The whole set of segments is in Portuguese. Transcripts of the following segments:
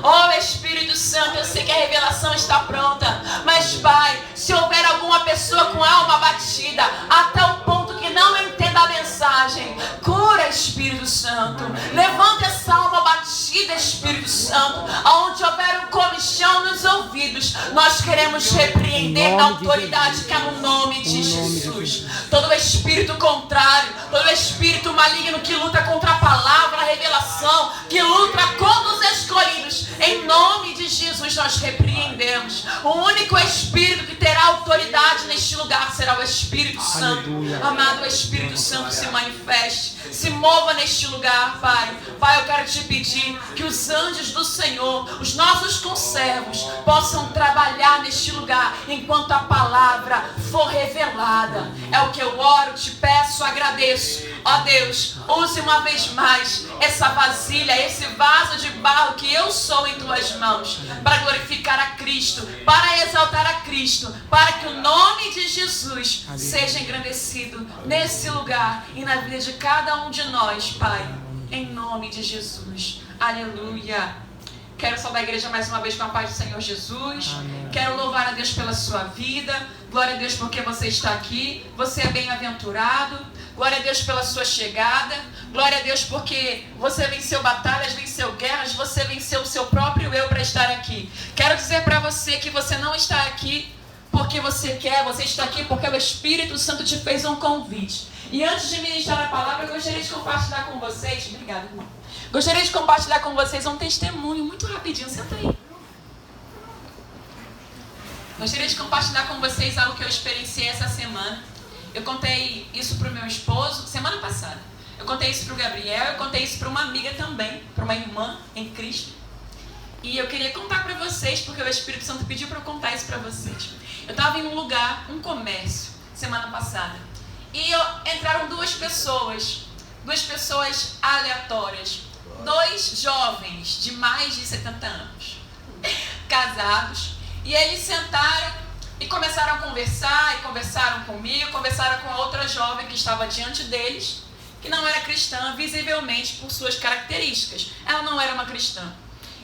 Oh, Espírito Santo, eu sei que a revelação está pronta, mas Pai, se houver alguma pessoa com alma abatida, até o ponto que não entenda a mensagem, cura, Espírito Santo. Levanta essa alma abatida, Espírito Santo. Aonde houver um comichão nos ouvidos, nós queremos repreender na autoridade que é no nome de Jesus. Todo espírito contrário, todo espírito maligno que luta contra a palavra, a revelação, que luta contra os escolhidos, em nome de Jesus nós repreendemos. O único espírito que terá autoridade neste lugar será o Espírito Santo. Amado, o Espírito Santo se manifeste, se mova neste lugar, Pai. Pai, eu quero te pedir que os anjos do Senhor, os nossos conservos, possam trabalhar neste lugar enquanto a palavra for revelada. É o que eu oro, te peço, agradeço. Ó Deus, use uma vez mais essa vasilha, esse vaso de barro que eu sou em tuas mãos, para glorificar a Cristo, para exaltar a Cristo, para que o nome de Jesus seja engrandecido nesse lugar e na vida de cada um de nós, Pai, em nome de Jesus. Aleluia. Quero saudar a igreja mais uma vez com a paz do Senhor Jesus. Amém. Quero louvar a Deus pela sua vida. Glória a Deus porque você está aqui. Você é bem-aventurado. Glória a Deus pela sua chegada. Glória a Deus porque você venceu batalhas, venceu guerras. Você venceu o seu próprio eu para estar aqui. Quero dizer para você que você não está aqui porque você quer. Você está aqui porque o Espírito Santo te fez um convite. E antes de ministrar a palavra, eu gostaria de compartilhar com vocês. Obrigada, irmão. Gostaria de compartilhar com vocês um testemunho muito rapidinho. Senta aí. Gostaria de compartilhar com vocês algo que eu experienciei essa semana. Eu contei isso para o meu esposo semana passada. Eu contei isso para o Gabriel, eu contei isso para uma amiga também, para uma irmã em Cristo. E eu queria contar para vocês, porque o Espírito Santo pediu para eu contar isso para vocês. Eu estava em um lugar, um comércio, semana passada. E entraram duas pessoas aleatórias. 2 jovens de mais de 70 anos, casados, e eles sentaram e começaram a conversar, e conversaram comigo, conversaram com a outra jovem que estava diante deles, que não era cristã, visivelmente por suas características. Ela não era uma cristã.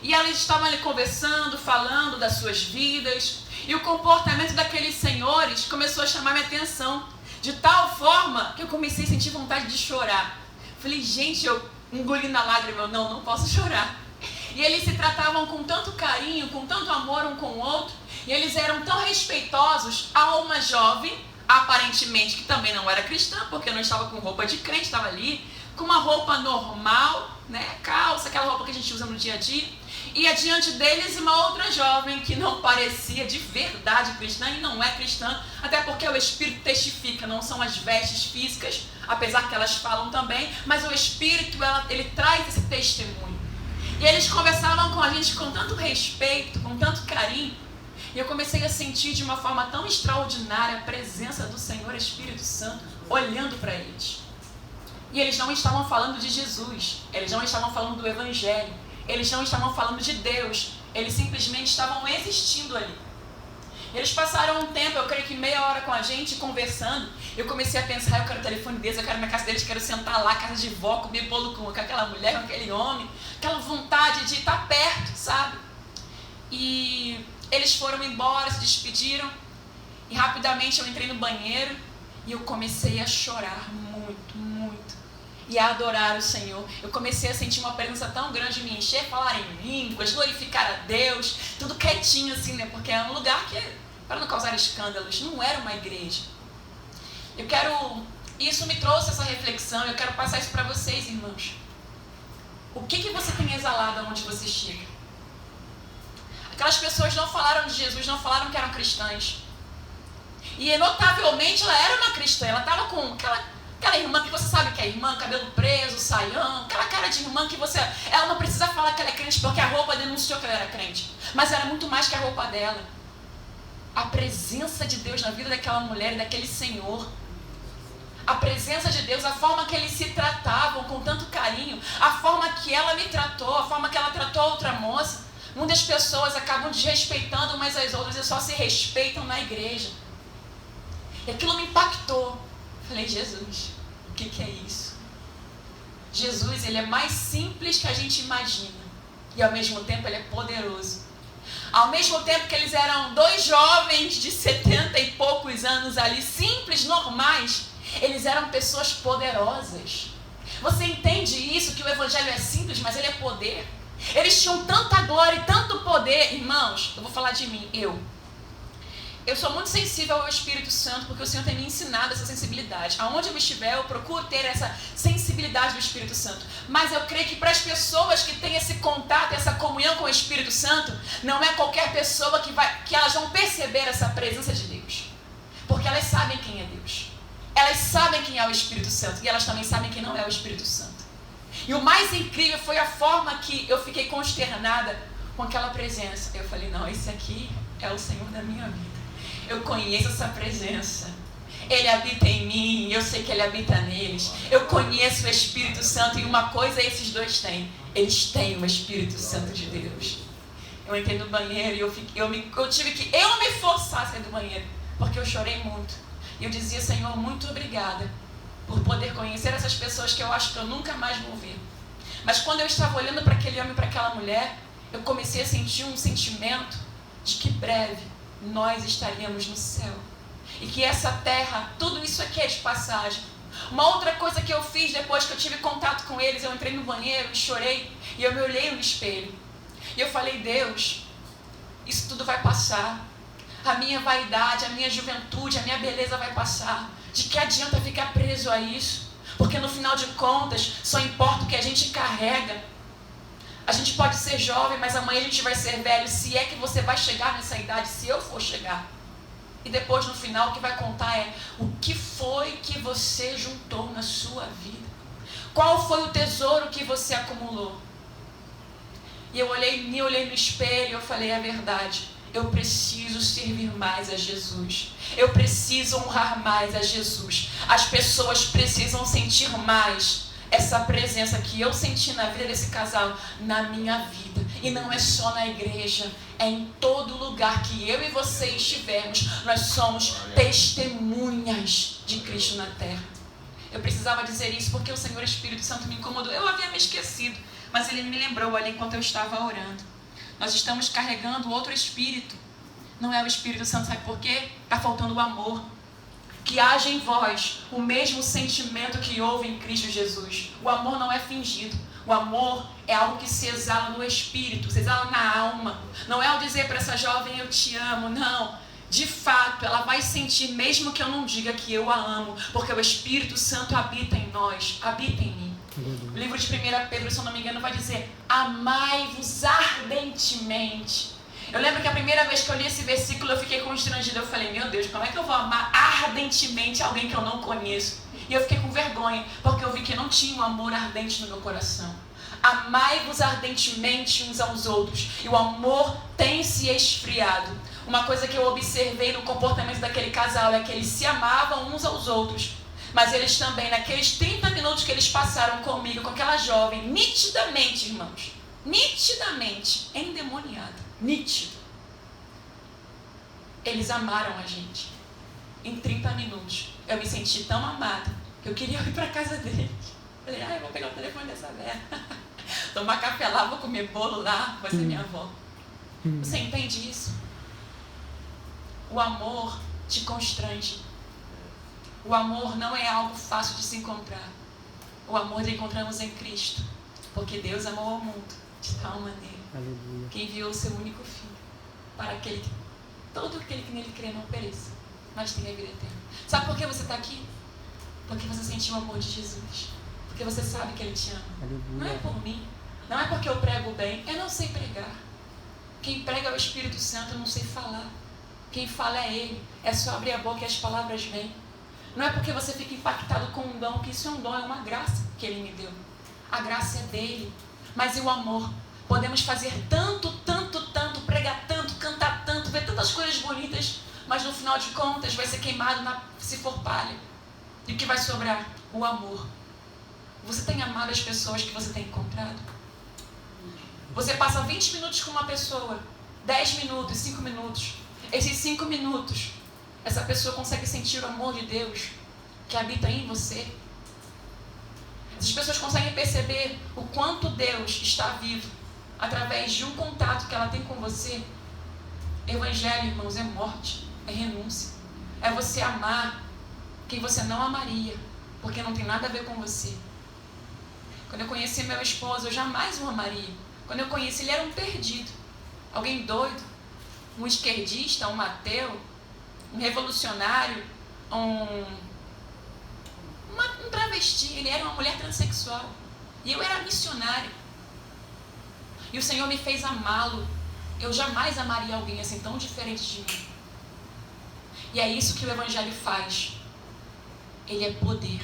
E eles estavam ali conversando, falando das suas vidas, e o comportamento daqueles senhores começou a chamar minha atenção, de tal forma que eu comecei a sentir vontade de chorar. Falei, gente, eu engolindo a lágrima, eu não posso chorar. E eles se tratavam com tanto carinho, com tanto amor um com o outro, e eles eram tão respeitosos a uma jovem, aparentemente que também não era cristã, porque não estava com roupa de crente, estava ali com uma roupa normal, né, calça, aquela roupa que a gente usa no dia a dia, e adiante deles uma outra jovem que não parecia de verdade cristã e não é cristã, até porque o Espírito testifica, não são as vestes físicas, apesar que elas falam também, mas o Espírito, ele traz esse testemunho. E eles conversavam com a gente com tanto respeito, com tanto carinho, e eu comecei a sentir de uma forma tão extraordinária a presença do Senhor Espírito Santo olhando para eles. E eles não estavam falando de Jesus, eles não estavam falando do Evangelho, eles não estavam falando de Deus, eles simplesmente estavam existindo ali. Eles passaram um tempo, eu creio que meia hora com a gente, conversando. Eu comecei a pensar, eu quero o telefone deles, eu quero na casa deles, quero sentar lá, casa de vó, comer bolo com aquela mulher, com aquele homem. Aquela vontade de estar perto, sabe? E eles foram embora, se despediram. E rapidamente eu entrei no banheiro e eu comecei a chorar muito, muito. E a adorar o Senhor. Eu comecei a sentir uma presença tão grande em me encher, falar em línguas, glorificar a Deus, tudo quietinho assim, né? Porque é um lugar que, para não causar escândalos, não era uma igreja. Isso me trouxe essa reflexão, eu quero passar isso para vocês, irmãos. O que você tem exalado aonde você chega? Aquelas pessoas não falaram de Jesus, não falaram que eram cristãs. E notavelmente ela era uma cristã, ela estava com aquela irmã que você sabe que é irmã, cabelo preso, saião, aquela cara de irmã que ela não precisa falar que ela é crente porque a roupa denunciou que ela era crente. Mas era muito mais que a roupa dela. A presença de Deus na vida daquela mulher e daquele senhor. A presença de Deus, a forma que eles se tratavam com tanto carinho, a forma que ela me tratou, a forma que ela tratou a outra moça. Muitas pessoas acabam desrespeitando umas às outras e só se respeitam na igreja. E aquilo me impactou. Falei, Jesus, o que é isso? Jesus, ele é mais simples que a gente imagina. e ao mesmo tempo Ele é poderoso. Ao mesmo tempo que eles eram 2 jovens de 70 e poucos anos ali, simples, normais, eles eram pessoas poderosas. Você entende isso, que o evangelho é simples, mas ele é poder? Eles tinham tanta glória e tanto poder. Irmãos, eu vou falar de mim, eu sou muito sensível ao Espírito Santo, porque o Senhor tem me ensinado essa sensibilidade. Aonde eu estiver, eu procuro ter essa sensibilidade do Espírito Santo. Mas eu creio que para as pessoas que têm esse contato, essa comunhão com o Espírito Santo, não é qualquer pessoa que elas vão perceber essa presença de Deus. Porque elas sabem quem é Deus. Elas sabem quem é o Espírito Santo. E elas também sabem quem não é o Espírito Santo. E o mais incrível foi a forma que eu fiquei consternada com aquela presença. Eu falei, não, esse aqui é o Senhor da minha vida. Eu conheço essa presença. Ele habita em mim, eu sei que Ele habita neles. Eu conheço o Espírito Santo e uma coisa esses 2 têm. Eles têm o Espírito Santo de Deus. Eu entrei no banheiro e eu tive que me forçar a sair do banheiro, porque eu chorei muito. E eu dizia, Senhor, muito obrigada por poder conhecer essas pessoas que eu acho que eu nunca mais vou ver. Mas quando eu estava olhando para aquele homem e para aquela mulher, eu comecei a sentir um sentimento de que breve nós estaríamos no céu. E que essa terra, tudo isso aqui é de passagem. Uma outra coisa que eu fiz depois que eu tive contato com eles, eu entrei no banheiro e chorei. E eu me olhei no espelho. E eu falei, Deus, isso tudo vai passar. A minha vaidade, a minha juventude, a minha beleza vai passar. De que adianta ficar preso a isso? Porque no final de contas, só importa o que a gente carrega. A gente pode ser jovem, mas amanhã a gente vai ser velho. Se é que você vai chegar nessa idade, se eu for chegar. E depois, no final, o que vai contar é o que foi que você juntou na sua vida. Qual foi o tesouro que você acumulou? E eu me olhei no espelho e eu falei, é verdade. Eu preciso servir mais a Jesus. Eu preciso honrar mais a Jesus. As pessoas precisam sentir mais essa presença que eu senti na vida desse casal, na minha vida. E não é só na igreja, é em todo lugar que eu e você estivermos. Nós somos testemunhas de Cristo na terra. Eu precisava dizer isso porque o Senhor Espírito Santo me incomodou. Eu havia me esquecido, mas Ele me lembrou ali enquanto eu estava orando. Nós estamos carregando outro Espírito. Não é o Espírito Santo, sabe por quê? Está faltando o amor. Que haja em vós o mesmo sentimento que houve em Cristo Jesus. O amor não é fingido. O amor é algo que se exala no espírito, se exala na alma. Não é ao dizer para essa jovem, eu te amo, não. De fato, ela vai sentir, mesmo que eu não diga que eu a amo, porque o Espírito Santo habita em nós, habita em mim. O livro de 1 Pedro, se eu não me engano, vai dizer, amai-vos ardentemente. Eu lembro que a primeira vez que eu li esse versículo, eu fiquei constrangida. Eu falei, meu Deus, como é que eu vou amar ardentemente alguém que eu não conheço? E eu fiquei com vergonha, porque eu vi que não tinha um amor ardente no meu coração. Amai-vos ardentemente uns aos outros. E o amor tem se esfriado. Uma coisa que eu observei no comportamento daquele casal é que eles se amavam uns aos outros. Mas eles também, naqueles 30 minutos que eles passaram comigo, com aquela jovem, nitidamente, irmãos, nitidamente, endemoniada, nítido. Eles amaram a gente. Em 30 minutos, eu me senti tão amada que eu queria ir para casa deles. Falei, eu vou pegar o telefone dessa velha, tomar café lá, vou comer bolo lá, vai ser minha avó. Você entende isso? O amor te constrange. O amor não é algo fácil de se encontrar. O amor encontramos em Cristo, porque Deus amou ao mundo de tal maneira que enviou o seu único filho para que todo aquele que nele crê não pereça, mas tenha vida eterna. Sabe por que você está aqui? Porque você sentiu o amor de Jesus, porque você sabe que Ele te ama. Não é por mim, não é porque eu prego bem, eu não sei pregar. Quem prega é o Espírito Santo, eu não sei falar. Quem fala é Ele, é só abrir a boca e as palavras vêm. Não é porque você fica impactado com um dom, que isso é um dom, é uma graça que Ele me deu. A graça é dele. Mas e o amor? Podemos fazer tanto, pregar tanto, cantar tanto, ver tantas coisas bonitas, mas no final de contas vai ser queimado se for palha. E o que vai sobrar? O amor. Você tem amado as pessoas que você tem encontrado? Você passa 20 minutos com uma pessoa, 10 minutos, 5 minutos. Esses 5 minutos, essa pessoa consegue sentir o amor de Deus que habita em você. Essas pessoas conseguem perceber o quanto Deus está vivo através de um contato que ela tem com você, evangelho, irmãos, é morte, é renúncia. É você amar quem você não amaria, porque não tem nada a ver com você. Quando eu conheci meu esposo, eu jamais o amaria. Quando eu conheci, ele era um perdido, alguém doido, um esquerdista, um ateu, um revolucionário, um travesti. Ele era uma mulher transexual e eu era missionária. E o Senhor me fez amá-lo. Eu jamais amaria alguém assim tão diferente de mim. E é isso que o Evangelho faz. Ele é poder.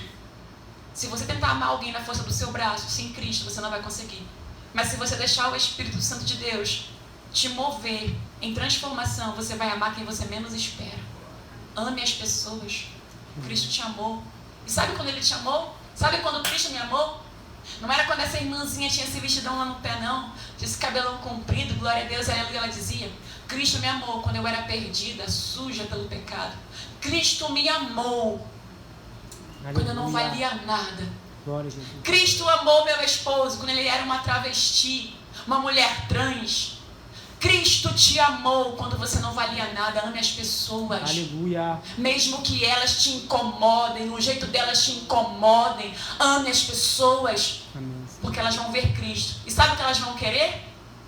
Se você tentar amar alguém na força do seu braço, sem Cristo, você não vai conseguir. Mas se você deixar o Espírito Santo de Deus te mover em transformação, você vai amar quem você menos espera. Ame as pessoas. Cristo te amou. E sabe quando Ele te amou? Sabe quando Cristo me amou? Não era quando essa irmãzinha tinha esse vestidão lá no pé, não. Tinha esse cabelão comprido, glória a Deus, aleluia. Ela dizia: Cristo me amou quando eu era perdida, suja pelo pecado. Cristo me amou quando eu não valia nada. Cristo amou meu esposo quando ele era uma travesti, uma mulher trans. Cristo te amou quando você não valia nada. Ame as pessoas. Aleluia. Mesmo que elas te incomodem, o jeito delas te incomodem, ame as pessoas. Amém. Porque elas vão ver Cristo. E sabe o que elas vão querer?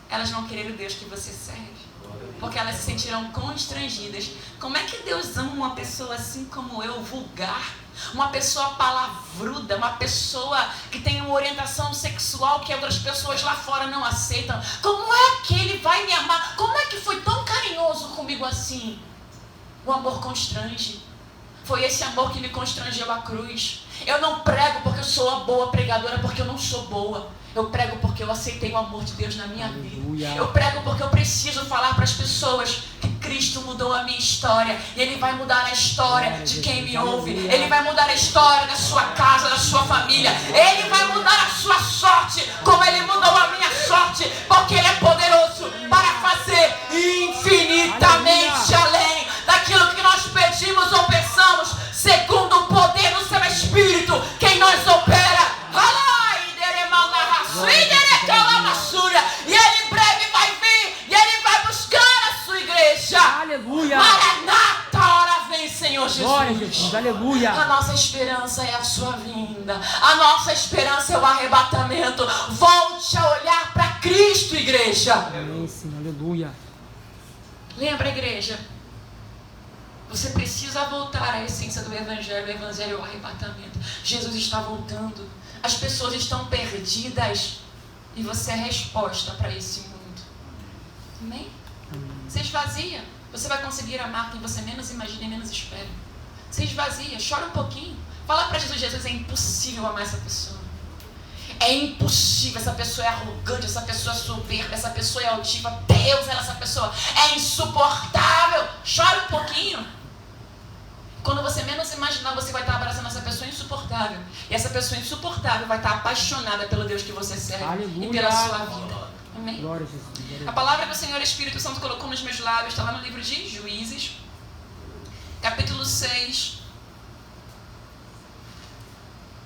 Elas vão querer o Deus que você serve. Porque elas se sentirão constrangidas. Como é que Deus ama uma pessoa assim como eu, vulgar? Uma pessoa palavruda, uma pessoa que tem uma orientação sexual que outras pessoas lá fora não aceitam. Como é que Ele vai me amar? Como é que foi tão carinhoso comigo assim? O amor constrange. Foi esse amor que me constrangeu à cruz. Eu não prego porque eu sou uma boa pregadora, porque eu não sou boa. Eu prego porque eu aceitei o amor de Deus na minha vida. Eu prego porque eu preciso falar para as pessoas que Cristo mudou a minha história. E Ele vai mudar a história de quem me ouve. Ele vai mudar a história da sua casa, da sua família. Ele vai mudar a sua sorte, como Ele mudou a minha sorte. Porque Ele é poderoso para fazer infinitamente além daquilo que nós pedimos ou pensamos, segundo o poder do seu Espírito, quem nós opera. E Ele em breve vai vir, e Ele vai buscar a sua igreja. Aleluia. Maranata, hora vem, Senhor Jesus. Glória a Jesus. Aleluia. A nossa esperança é a sua vinda. A nossa esperança é o arrebatamento. Volte a olhar para Cristo, igreja. Amém, Senhor. Aleluia. Lembra, igreja? Você precisa voltar à essência do Evangelho. O Evangelho é o arrebatamento. Jesus está voltando. As pessoas estão perdidas. E você é a resposta para esse mundo. Amém? Se esvazia. Você vai conseguir amar quem você menos imagina e menos espera. Se esvazia. Chora um pouquinho. Fala para Jesus: Jesus, é impossível amar essa pessoa. É impossível. Essa pessoa é arrogante. Essa pessoa é soberba. Essa pessoa é altiva. Deus, essa pessoa é insuportável. Chora um pouquinho. Quando você menos imaginar, você vai estar abraçando essa pessoa insuportável. E essa pessoa insuportável vai estar apaixonada pelo Deus que você serve. Aleluia. E pela sua vida. Amém? Glória a Jesus. A palavra que o Senhor Espírito Santo colocou nos meus lábios está lá no livro de Juízes, capítulo 6,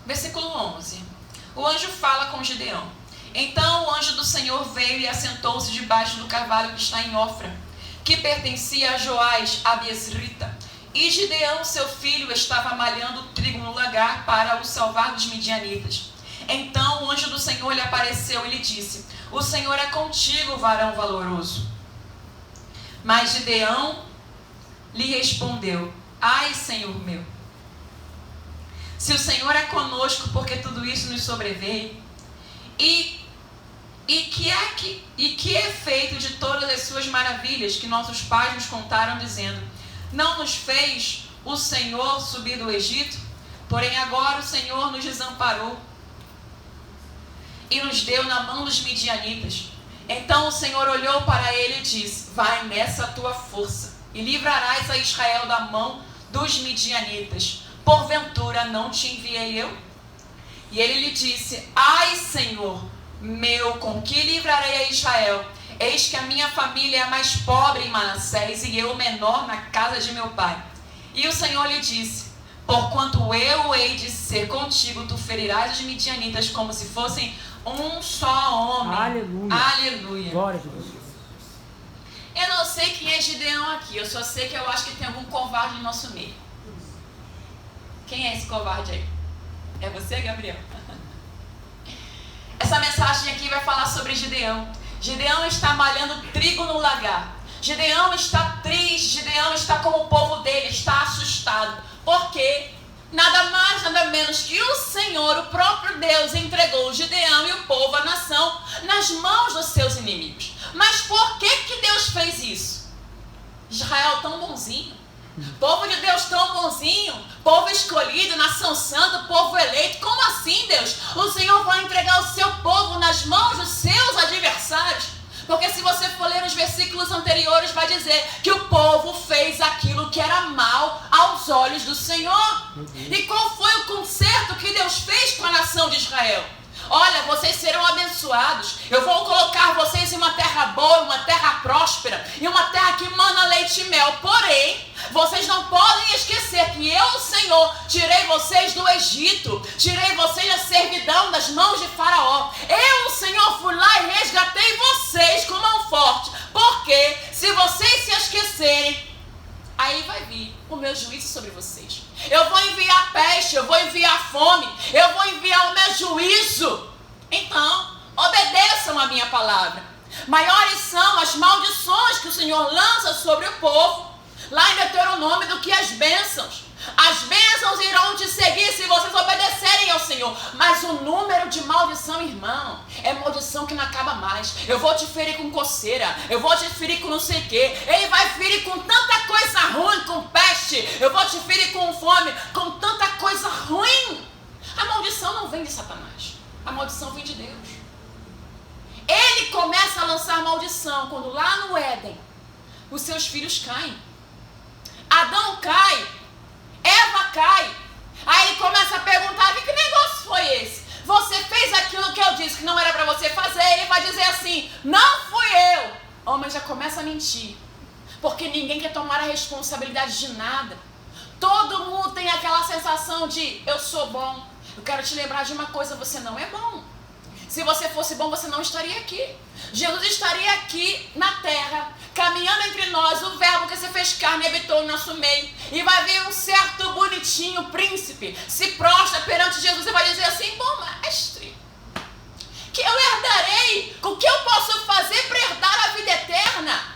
versículo 11. O anjo fala com Gideão. Então o anjo do Senhor veio e assentou-se debaixo do carvalho que está em Ofra, que pertencia a Joás, a Biesrita. E Gideão, seu filho, estava malhando trigo no lagar para o salvar dos midianitas. Então o anjo do Senhor lhe apareceu e lhe disse: O Senhor é contigo, varão valoroso. Mas Gideão lhe respondeu: Ai, Senhor meu, se o Senhor é conosco, porque tudo isso nos sobreveio, e que é feito de todas as suas maravilhas que nossos pais nos contaram, dizendo: Não nos fez o Senhor subir do Egito? Porém agora o Senhor nos desamparou e nos deu na mão dos midianitas. Então o Senhor olhou para ele e disse: Vai nessa tua força e livrarás a Israel da mão dos midianitas. Porventura não te enviei eu? E ele lhe disse: Ai, Senhor meu, com que livrarei a Israel? Eis que a minha família é a mais pobre em Manassés, e eu o menor na casa de meu pai. E o Senhor lhe disse: Porquanto eu hei de ser contigo, tu ferirás os midianitas como se fossem um só homem. Aleluia. Aleluia. Glória a Deus. Eu não sei quem é Gideão aqui, eu só sei que eu acho que tem algum covarde no nosso meio. Quem é esse covarde aí? É você, Gabriel? Essa mensagem aqui vai falar sobre Gideão. Gideão está malhando trigo no lagar. Gideão está triste, Gideão está como o povo dele, está assustado. Por quê? Nada mais, nada menos que o Senhor, o próprio Deus, entregou Gideão e o povo, a nação, nas mãos dos seus inimigos. Mas por que Deus fez isso? Israel tão bonzinho, povo de Deus tão bonzinho, povo escolhido, nação santa, povo eleito. Como assim, Deus? O Senhor vai entregar o seu povo nas mãos dos seus adversários? Porque se você for ler os versículos anteriores, vai dizer que o povo fez aquilo que era mal aos olhos do Senhor. E qual foi o conserto que Deus fez com a nação de Israel? Olha, vocês serão abençoados. Eu vou colocar vocês em uma terra boa, uma terra próspera, em uma terra que mana leite e mel. Porém, vocês não podem esquecer que eu, o Senhor, tirei vocês do Egito, tirei vocês da servidão, das mãos de Faraó. Eu, o Senhor, fui lá e resgatei vocês com mão forte. Porque se vocês se esquecerem, aí vai vir o meu juízo sobre vocês. Eu vou enviar peste, eu vou enviar fome, eu vou enviar o meu juízo. Então, obedeçam a minha palavra. Maiores são as maldições que o Senhor lança sobre o povo, lá em Deuteronômio, do que as bênçãos. As bênçãos irão te seguir se vocês obedecerem ao Senhor. Mas o número de maldição, irmão, é maldição que não acaba mais. Eu vou te ferir com coceira, eu vou te ferir com não sei o quê. Ele vai ferir com tanta coisa ruim, com peste. Eu vou te ferir com fome, com tanta coisa ruim. A maldição não vem de Satanás. A maldição vem de Deus. Ele começa a lançar maldição quando lá no Éden os seus filhos caem. Adão cai, Eva cai. Aí ele começa a perguntar: que negócio foi esse? Você fez aquilo que eu disse que não era para você fazer. Ele vai dizer assim: não fui eu. O homem já começa a mentir, porque ninguém quer tomar a responsabilidade de nada. Todo mundo tem aquela sensação de: eu sou bom. Eu quero te lembrar de uma coisa: você não é bom. Se você fosse bom, você não estaria aqui. Jesus estaria aqui na terra, caminhando entre nós, o verbo que se fez carne e habitou no nosso meio. E vai vir um certo bonitinho príncipe, se prostra perante Jesus e vai dizer assim: bom mestre, que eu herdarei, o que eu posso fazer para herdar a vida eterna?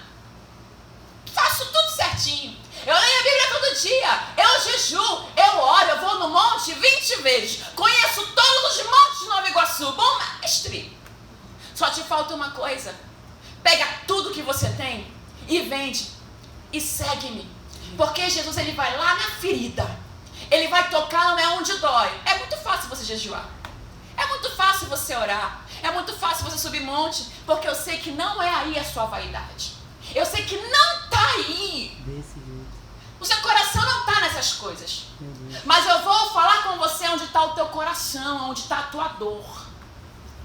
Faço tudo certinho. Eu leio a Bíblia todo dia, eu jejuo, eu oro, eu vou no monte 20 vezes. Conheço todos os montes de Nova Iguaçu. Bom mestre, só te falta uma coisa: pega tudo que você tem e vende e segue-me. Porque Jesus, ele vai lá na ferida, ele vai tocar, não é onde dói. É muito fácil você jejuar, é muito fácil você orar, é muito fácil você subir monte, porque eu sei que não é aí a sua vaidade. Eu sei que não está aí. O seu coração não está nessas coisas. Mas eu vou falar com você onde está o teu coração, onde está a tua dor.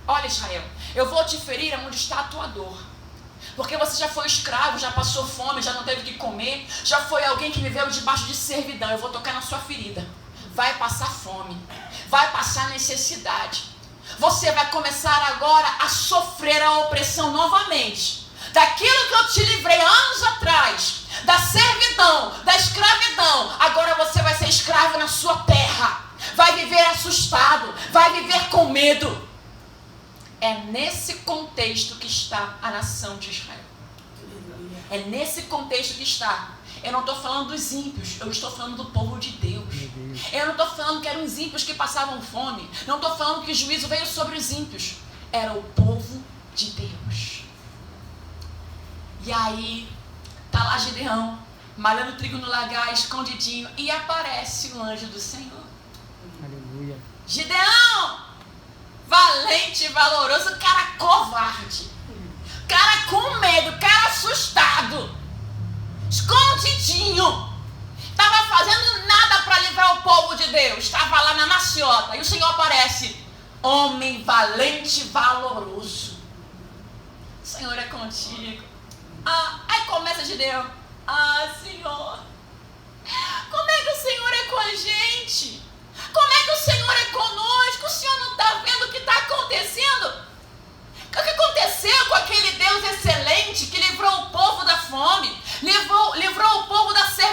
Olha, Israel, eu vou te ferir onde está a tua dor. Porque você já foi escravo, já passou fome, já não teve o que comer, já foi alguém que viveu debaixo de servidão. Eu vou tocar na sua ferida. Vai passar fome, vai passar necessidade. Você vai começar agora a sofrer a opressão novamente. Daquilo que eu te livrei anos atrás, da servidão, da escravidão, agora você vai ser escravo na sua terra. Vai viver assustado, vai viver com medo. É nesse contexto que está a nação de Israel. É nesse contexto que está. Eu não estou falando dos ímpios, eu estou falando do povo de Deus. Eu não estou falando que eram os ímpios que passavam fome. Não estou falando que o juízo veio sobre os ímpios. Era o povo de Deus. E aí, tá lá Gideão, malhando trigo no lagar, escondidinho, e aparece o anjo do Senhor. Aleluia. Gideão, valente e valoroso, cara covarde, cara com medo, cara assustado, escondidinho, estava fazendo nada para livrar o povo de Deus, estava lá na maciota, e o Senhor aparece: homem valente e valoroso, o Senhor é contigo. Aí começa Gideão: Senhor, como é que o Senhor é com a gente? Como é que o Senhor é conosco? O Senhor não está vendo o que está acontecendo? O que aconteceu com aquele Deus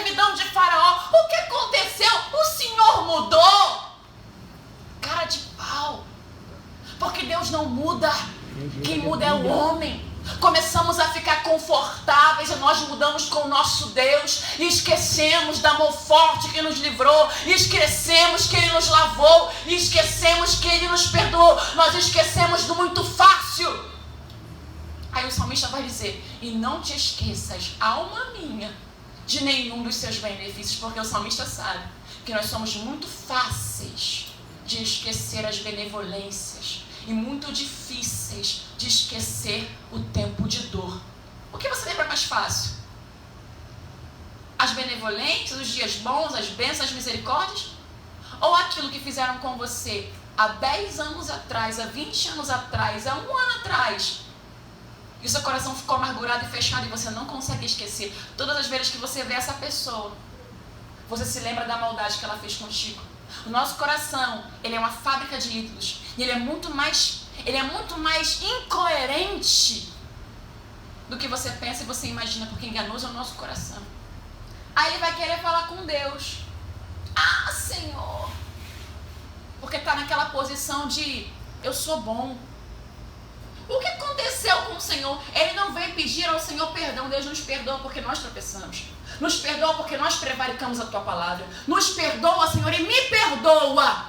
servidão de Faraó. O que aconteceu? O Senhor mudou. Cara de pau. Porque Deus não muda. Quem muda é o homem. Começamos a ficar confortáveis e nós mudamos com o nosso Deus e esquecemos da mão forte que nos livrou, e esquecemos que Ele nos lavou, e esquecemos que Ele nos perdoou. Nós esquecemos do muito fácil. Aí o salmista vai dizer: e não te esqueças, alma minha, de nenhum dos seus benefícios, porque o salmista sabe que nós somos muito fáceis de esquecer as benevolências e muito difíceis de esquecer o tempo de dor. O que você lembra mais fácil? As benevolências, os dias bons, as bênçãos, as misericórdias? Ou aquilo que fizeram com você há 10 anos atrás, há 20 anos atrás, há 1 ano atrás, e o seu coração ficou amargurado e fechado e você não consegue esquecer? Todas as vezes que você vê essa pessoa, você se lembra da maldade que ela fez contigo. O nosso coração, ele é uma fábrica de ídolos. E ele é muito mais incoerente do que você pensa e você imagina, porque enganoso é o nosso coração. Aí ele vai querer falar com Deus. Ah, Senhor! Porque está naquela posição de eu sou bom. O que aconteceu com o Senhor? Ele não veio pedir ao Senhor perdão. Deus nos perdoa porque nós tropeçamos. Nos perdoa porque nós prevaricamos a Tua palavra. Nos perdoa, Senhor, e me perdoa.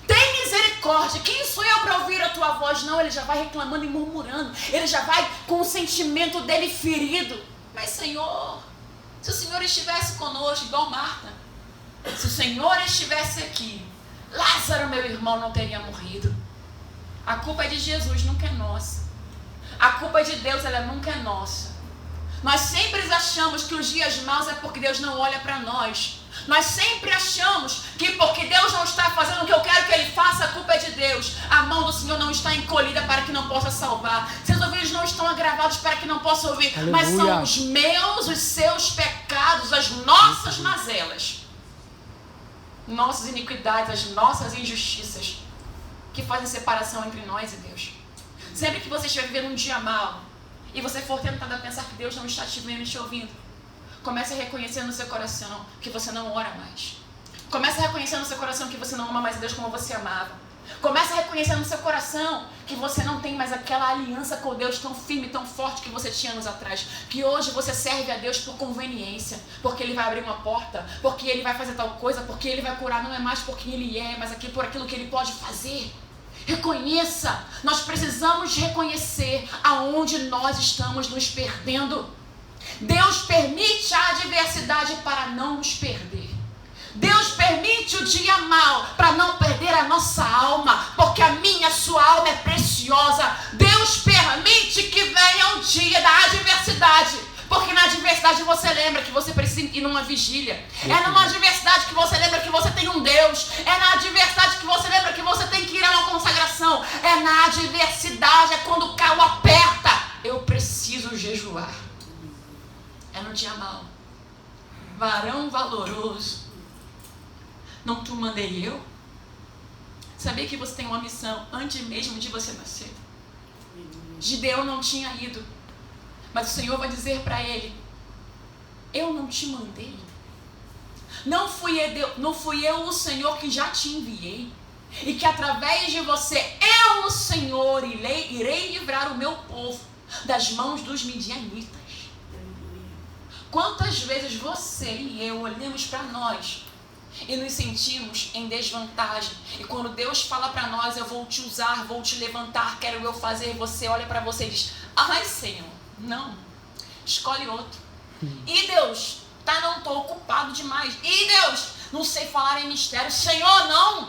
Tem misericórdia. Quem sou eu para ouvir a Tua voz? Não, ele já vai reclamando e murmurando. Ele já vai com o sentimento dele ferido. Mas, Senhor, se o Senhor estivesse conosco, igual Marta, se o Senhor estivesse aqui, Lázaro, meu irmão, não teria morrido. A culpa é de Jesus, nunca é nossa. A culpa é de Deus, ela nunca é nossa. Nós sempre achamos que os dias maus é porque Deus não olha para nós. Nós sempre achamos que porque Deus não está fazendo o que eu quero que Ele faça, a culpa é de Deus. A mão do Senhor não está encolhida para que não possa salvar. Seus ouvidos não estão agravados para que não possa ouvir. Aleluia. Mas são os meus, os seus pecados, as nossas mazelas, nossas iniquidades, as nossas injustiças que fazem separação entre nós e Deus. Sempre que você estiver vivendo um dia mau e você for tentado a pensar que Deus não está te vendo e te ouvindo, comece a reconhecer no seu coração que você não ora mais. Comece a reconhecer no seu coração que você não ama mais a Deus como você amava. Comece a reconhecer no seu coração que você não tem mais aquela aliança com Deus tão firme, tão forte que você tinha anos atrás. Que hoje você serve a Deus por conveniência, porque Ele vai abrir uma porta, porque Ele vai fazer tal coisa, porque Ele vai curar. Não é mais porque Ele é, mas aqui por aquilo que Ele pode fazer. Reconheça. Nós precisamos reconhecer aonde nós estamos nos perdendo. Deus permite a adversidade para não nos perder. Deus permite o dia mau para não perder a nossa alma, porque a minha, a sua alma é preciosa. Deus permite que venha o dia da adversidade, porque na adversidade você lembra que você precisa ir numa vigília. É numa adversidade que você lembra que você tem um Deus. É na adversidade que você lembra que você tem que ir a uma consagração. É na adversidade, é quando o calo aperta. Eu preciso jejuar. É no dia mau. Varão valoroso, não te mandei eu? Sabia que você tem uma missão antes mesmo de você nascer? Gideão não tinha ido, mas o Senhor vai dizer para ele: eu não te mandei. Não fui eu o Senhor que já te enviei, e que através de você eu, o Senhor, irei livrar o meu povo das mãos dos midianitas. Quantas vezes você e eu olhamos para nós e nos sentimos em desvantagem, e quando Deus fala para nós: eu vou te usar, vou te levantar, quero eu fazer, você olha para você e diz: ai, Senhor, não, escolhe outro. E Deus, tá, não estou ocupado demais. E Deus, não sei falar em mistério. Senhor, não,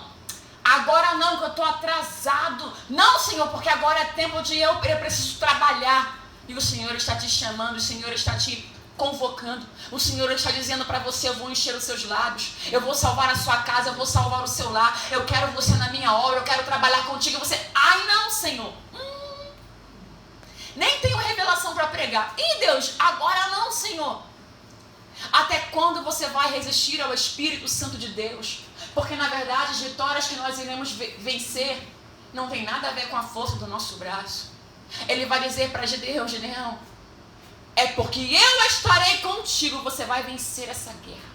agora não, que eu estou atrasado. Não, Senhor, porque agora é tempo de eu preciso trabalhar. E o Senhor está te chamando, o Senhor está te convocando. O Senhor está dizendo para você: eu vou encher os seus lábios, eu vou salvar a sua casa, eu vou salvar o seu lar, eu quero você na minha obra, eu quero trabalhar contigo. E você: ai, não, Senhor, nem tenho revelação para pregar. E Deus, agora não, Senhor. Até quando você vai resistir ao Espírito Santo de Deus? Porque na verdade as vitórias que nós iremos vencer não tem nada a ver com a força do nosso braço. Ele vai dizer para Gideão: Gideão, é porque eu estarei contigo, você vai vencer essa guerra.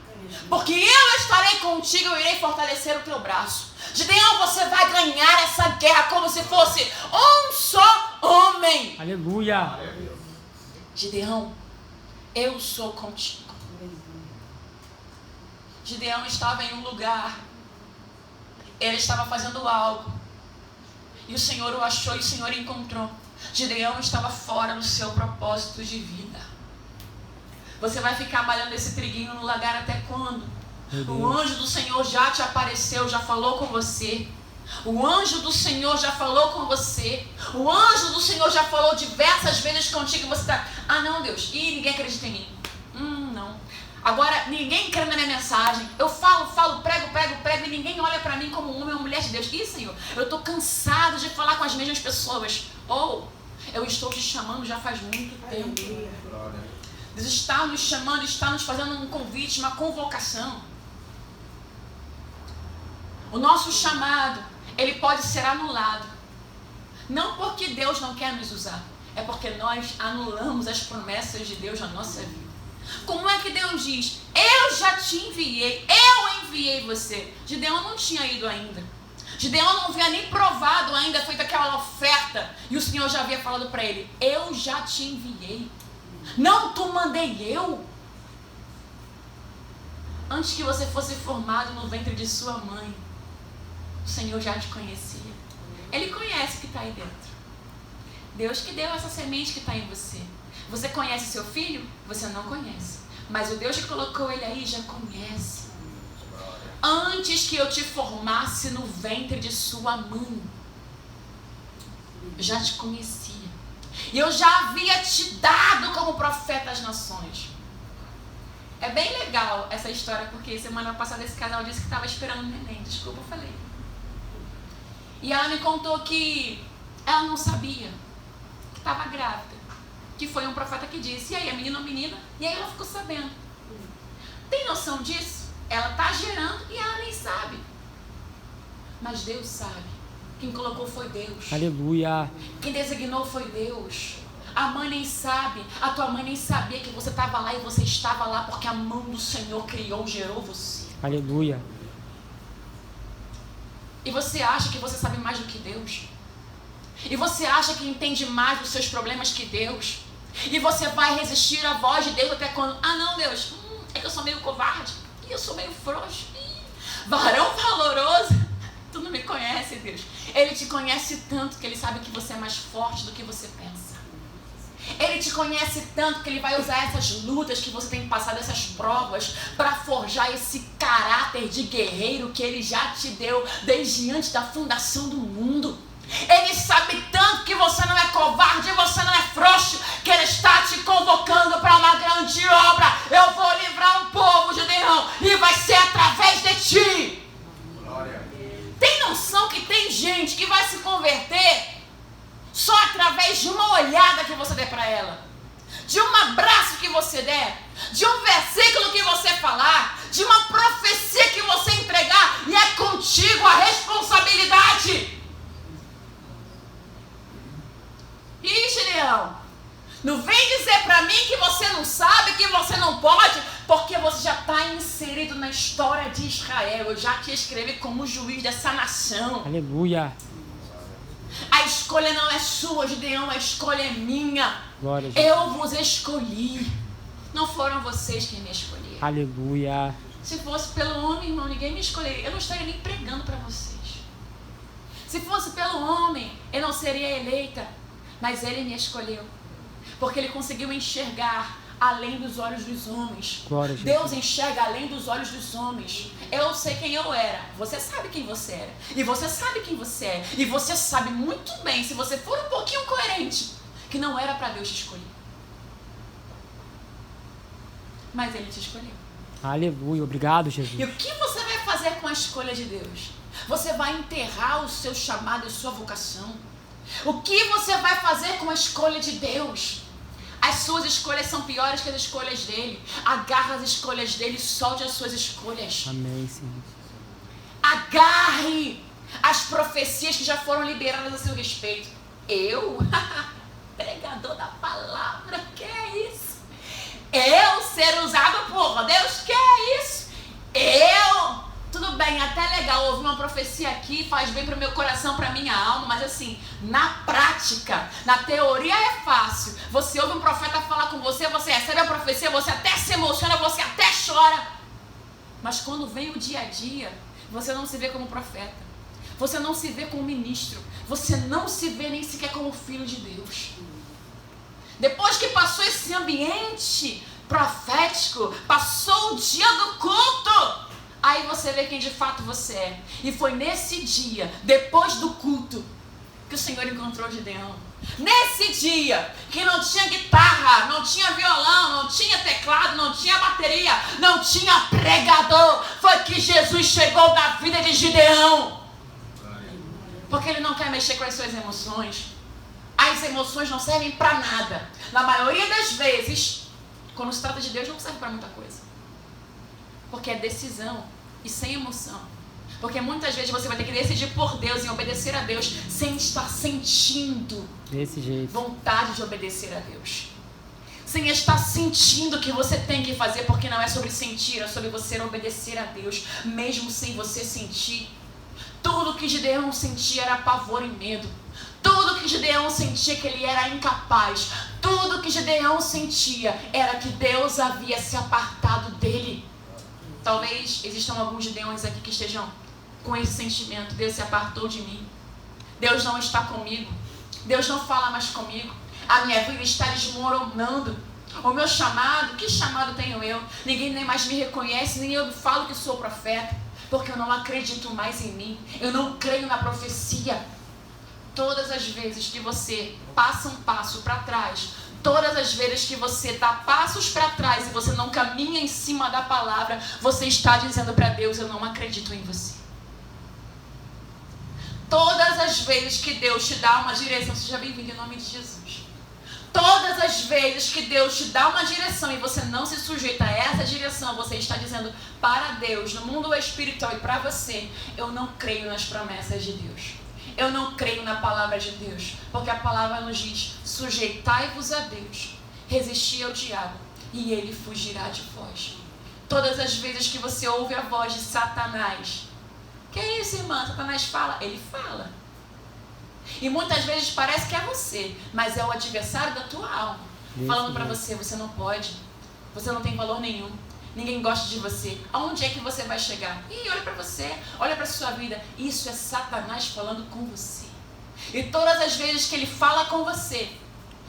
Porque eu estarei contigo, eu irei fortalecer o teu braço. Gideão, você vai ganhar essa guerra como se fosse um só homem. Aleluia. Gideão, eu sou contigo. Gideão estava em um lugar, ele estava fazendo algo, e o Senhor o achou e o Senhor o encontrou. Gideão estava fora do seu propósito de vida. Você vai ficar malhando esse triguinho no lagar até quando? O anjo do Senhor já te apareceu, já falou com você. O anjo do Senhor já falou com você. O anjo do Senhor já falou diversas vezes contigo e você está... Ah não, Deus, ninguém acredita em mim. Não. Agora, ninguém crê na minha mensagem. Eu falo, prego e ninguém olha para mim como homem ou mulher de Deus. Senhor, eu estou cansado de falar com as mesmas pessoas. Eu estou te chamando já faz muito tempo. Deus está nos chamando, está nos fazendo um convite, uma convocação. O nosso chamado, ele pode ser anulado. Não porque Deus não quer nos usar, é porque nós anulamos as promessas de Deus na nossa vida. Como é que Deus diz? Eu já te enviei, eu enviei você. Gideão não tinha ido ainda. Gideão não havia nem provado ainda, feito aquela oferta. E o Senhor já havia falado para ele, eu já te enviei. Não tu mandei eu. Antes que você fosse formado no ventre de sua mãe, o Senhor já te conhecia. Ele conhece o que está aí dentro. Deus que deu essa semente que está em você. Você conhece seu filho? Você não conhece. Mas o Deus que colocou ele aí já conhece. Antes que eu te formasse no ventre de sua mãe, eu já te conhecia. E eu já havia te dado como profeta às nações. É bem legal essa história, porque semana passada esse casal disse que estava esperando um neném. Desculpa, eu falei. E ela me contou que ela não sabia que estava grávida. Que foi um profeta que disse, e aí, a menina ou menina? E aí ela ficou sabendo. Tem noção disso? Ela está gerando e ela nem sabe. Mas Deus sabe. Quem colocou foi Deus. Aleluia. Quem designou foi Deus. A mãe nem sabe. A tua mãe nem sabia que você estava lá e você estava lá porque a mão do Senhor criou, gerou você. Aleluia. E você acha que você sabe mais do que Deus? E você acha que entende mais dos seus problemas que Deus? E você vai resistir à voz de Deus até quando? Ah não, Deus, é que eu sou meio covarde. E eu sou meio frouxo. Varão valoroso. Tu não me conhece, Deus. Ele te conhece tanto que ele sabe que você é mais forte do que você pensa. Ele te conhece tanto que ele vai usar essas lutas que você tem passado, essas provas, para forjar esse caráter de guerreiro que ele já te deu desde antes da fundação do mundo. Ele sabe tanto que você não é covarde, você não é frouxo, que ele está te convocando para uma grande obra. Eu vou livrar um povo, Gideão, e vai ser através de ti. Glória. Tem noção que tem gente que vai se converter só através de uma olhada que você der para ela, de um abraço que você der, de um versículo que você falar, de uma profecia que você entregar, e é contigo a responsabilidade. Gideão, não vem dizer para mim que você não sabe, que você não pode, porque você já está inserido na história de Israel. Eu já te escrevi como juiz dessa nação. Aleluia. A escolha não é sua, Gideão, a escolha é minha. Glória a Jesus. Eu vos escolhi. Não foram vocês quem me escolheram. Aleluia. Se fosse pelo homem, irmão, ninguém me escolheria. Eu não estaria nem pregando para vocês. Se fosse pelo homem, eu não seria eleita. Mas ele me escolheu. Porque ele conseguiu enxergar além dos olhos dos homens. Glória a Jesus. Deus enxerga além dos olhos dos homens. Eu sei quem eu era. Você sabe quem você era. E você sabe quem você é. E você sabe muito bem, se você for um pouquinho coerente, que não era para Deus te escolher. Mas ele te escolheu. Aleluia. Obrigado, Jesus. E o que você vai fazer com a escolha de Deus? Você vai enterrar o seu chamado e sua vocação. O que você vai fazer com a escolha de Deus? As suas escolhas são piores que as escolhas dele. Agarra as escolhas dele, solte as suas escolhas. Amém, Senhor. Agarre as profecias que já foram liberadas a seu respeito. Eu? Pregador da palavra, que é isso? fala, Deus, que é isso? Tudo bem, até legal ouvir uma profecia aqui, faz bem para o meu coração, para a minha alma, mas assim, na prática, na teoria é fácil. Você ouve um profeta falar com você, você recebe a profecia, você até se emociona, você até chora. Mas quando vem o dia a dia, você não se vê como profeta, você não se vê como ministro, você não se vê nem sequer como filho de Deus. Depois que passou esse ambiente profético, passou o dia do culto, aí você vê quem de fato você é. E foi nesse dia, depois do culto, que o Senhor encontrou Gideão. Nesse dia, que não tinha guitarra, não tinha violão, não tinha teclado, não tinha bateria, não tinha pregador, foi que Jesus chegou na vida de Gideão. Porque Ele não quer mexer com as suas emoções. As emoções não servem para nada. Na maioria das vezes, quando se trata de Deus, não serve para muita coisa. Porque é decisão e sem emoção. Porque muitas vezes você vai ter que decidir por Deus e obedecer a Deus sem estar sentindo desse jeito vontade de obedecer a Deus. Sem estar sentindo o que você tem que fazer, porque não é sobre sentir, é sobre você obedecer a Deus, mesmo sem você sentir. Tudo que Gideão sentia era pavor e medo. Tudo que Gideão sentia que ele era incapaz. Tudo que Gideão sentia era que Deus havia se apartado dele. Talvez existam alguns Gideões aqui que estejam com esse sentimento. Deus se apartou de mim. Deus não está comigo. Deus não fala mais comigo. A minha vida está desmoronando. O meu chamado, que chamado tenho eu? Ninguém nem mais me reconhece, nem eu falo que sou profeta. Porque eu não acredito mais em mim. Eu não creio na profecia. Todas as vezes que você passa um passo para trás, todas as vezes que você dá passos para trás e você não caminha em cima da palavra, você está dizendo para Deus, eu não acredito em você. Todas as vezes que Deus te dá uma direção, seja bem-vindo em nome de Jesus. Todas as vezes que Deus te dá uma direção e você não se sujeita a essa direção, você está dizendo para Deus, no mundo espiritual e para você, eu não creio nas promessas de Deus. Eu não creio na palavra de Deus, porque a palavra nos diz, sujeitai-vos a Deus, resisti ao diabo e ele fugirá de vós. Todas as vezes que você ouve a voz de Satanás, que é isso, irmã? Satanás fala? Ele fala. E muitas vezes parece que é você, mas é o adversário da tua alma, falando para você, você não pode, você não tem valor nenhum. Ninguém gosta de você. Aonde é que você vai chegar? Ih, olha para você, olha para a sua vida. Isso é Satanás falando com você. E todas as vezes que ele fala com você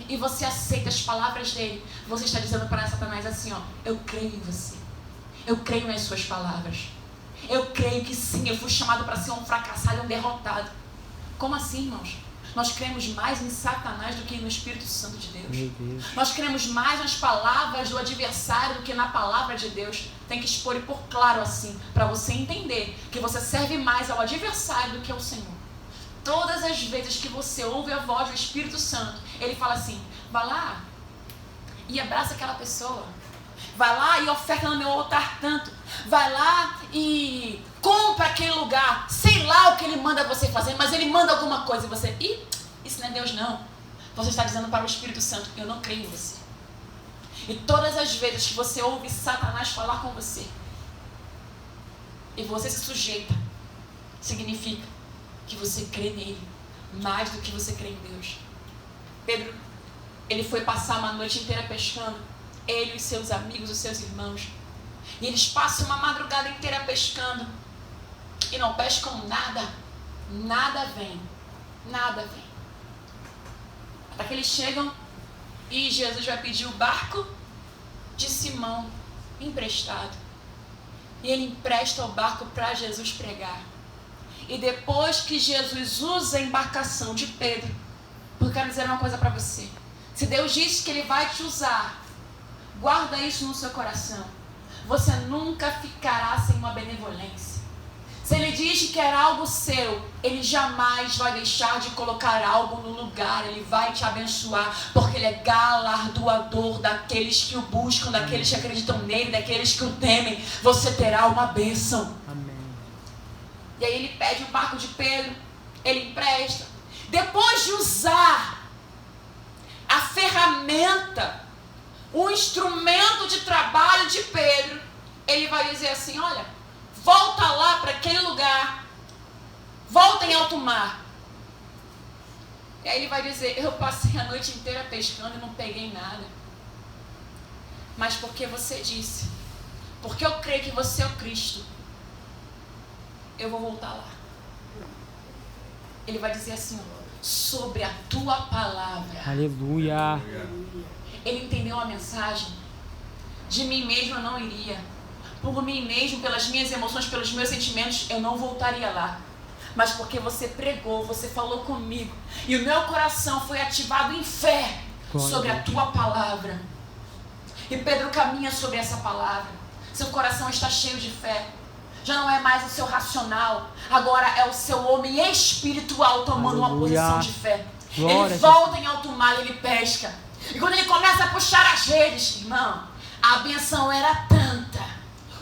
e você aceita as palavras dele, você está dizendo para Satanás assim, ó, eu creio em você. Eu creio nas suas palavras. Eu creio que sim, eu fui chamado para ser um fracassado e um derrotado. Como assim, irmãos? Nós cremos mais em Satanás do que no Espírito Santo de Deus. Meu Deus. Nós cremos mais nas palavras do adversário do que na palavra de Deus. Tem que expor e pôr claro assim, para você entender que você serve mais ao adversário do que ao Senhor. Todas as vezes que você ouve a voz do Espírito Santo, ele fala assim, vai lá e abraça aquela pessoa. Vai lá e oferta no meu altar tanto. Vai lá e compra aquele lugar. Sei lá o que ele manda você fazer, mas ele manda alguma coisa e você, isso não é Deus não. Você está dizendo para o Espírito Santo, eu não creio em você. E todas as vezes que você ouve Satanás falar com você e você se sujeita, significa que você crê nele mais do que você crê em Deus. Pedro, ele foi passar uma noite inteira pescando, ele e os seus amigos, os seus irmãos, e eles passam uma madrugada inteira pescando e não pescam nada. Nada vem. Até que eles chegam e Jesus vai pedir o barco de Simão emprestado. E ele empresta o barco para Jesus pregar. E depois que Jesus usa a embarcação de Pedro, porque eu quero dizer uma coisa para você. Se Deus disse que ele vai te usar, guarda isso no seu coração. Você nunca ficará sem uma benevolência. Se ele diz que era algo seu, ele jamais vai deixar de colocar algo no lugar. Ele vai te abençoar, porque ele é galardoador daqueles que o buscam, daqueles que acreditam nele, daqueles que o temem. Você terá uma bênção. Amém. E aí ele pede o barco de Pedro, ele empresta. Depois de usar a ferramenta o instrumento de trabalho de Pedro, ele vai dizer assim, olha, volta lá para aquele lugar, volta em alto mar. E aí ele vai dizer, eu passei a noite inteira pescando e não peguei nada. Mas porque você disse, porque eu creio que você é o Cristo, eu vou voltar lá. Ele vai dizer assim, sobre a tua palavra. Aleluia. Ele entendeu a mensagem. De mim mesmo eu não iria. Por mim mesmo, pelas minhas emoções, pelos meus sentimentos, eu não voltaria lá. Mas porque você pregou, você falou comigo, e o meu coração foi ativado em fé sobre a tua palavra. E Pedro caminha sobre essa palavra. Seu coração está cheio de fé. Já não é mais o seu racional, agora é o seu homem espiritual tomando uma posição de fé. Ele volta em alto mar, ele pesca. E quando ele começa a puxar as redes, irmão, a benção era tanta.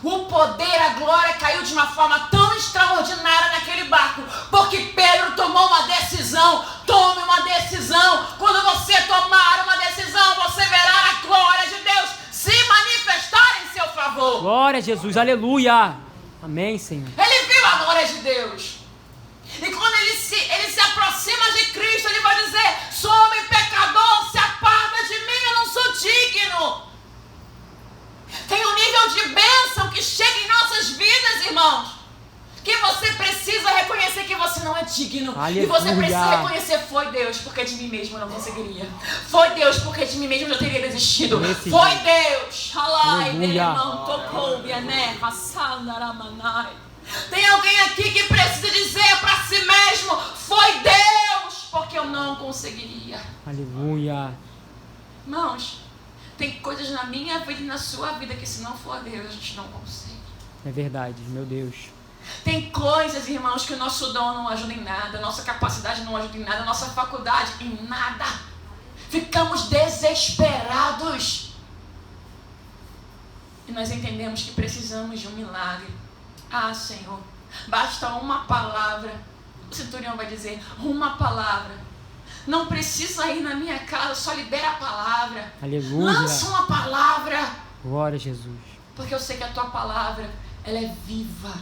O poder, a glória caiu de uma forma tão extraordinária naquele barco, porque Pedro tomou uma decisão. Tome uma decisão. Quando você tomar uma decisão, você verá a glória de Deus se manifestar em seu favor. Glória a Jesus, aleluia. Amém, Senhor. Ele viu a glória de Deus. E quando ele se aproxima de Cristo, ele vai dizer, sou homem pecador, se aparta de mim, eu não sou digno. Tem um nível de bênção que chega em nossas vidas, irmãos, que você precisa reconhecer que você não é digno. Aleluia. E você precisa reconhecer, foi Deus, porque de mim mesmo eu não conseguiria. Foi Deus, porque de mim mesmo eu já teria desistido. Foi Deus. Aleluia. Tem alguém aqui que precisa dizer para si mesmo, foi Deus, porque eu não conseguiria. Aleluia. Irmãos, tem coisas na minha vida e na sua vida que se não for Deus, a gente não consegue. É verdade, meu Deus. Tem coisas, irmãos, que o nosso dom não ajuda em nada, a nossa capacidade não ajuda em nada, a nossa faculdade em nada. Ficamos desesperados. E nós entendemos que precisamos de um milagre. Ah, Senhor, basta uma palavra. O centurião vai dizer, uma palavra. Não precisa ir na minha casa, só libera a palavra. Aleluia. Lança uma palavra. Glória a Jesus. Porque eu sei que a tua palavra, ela é viva.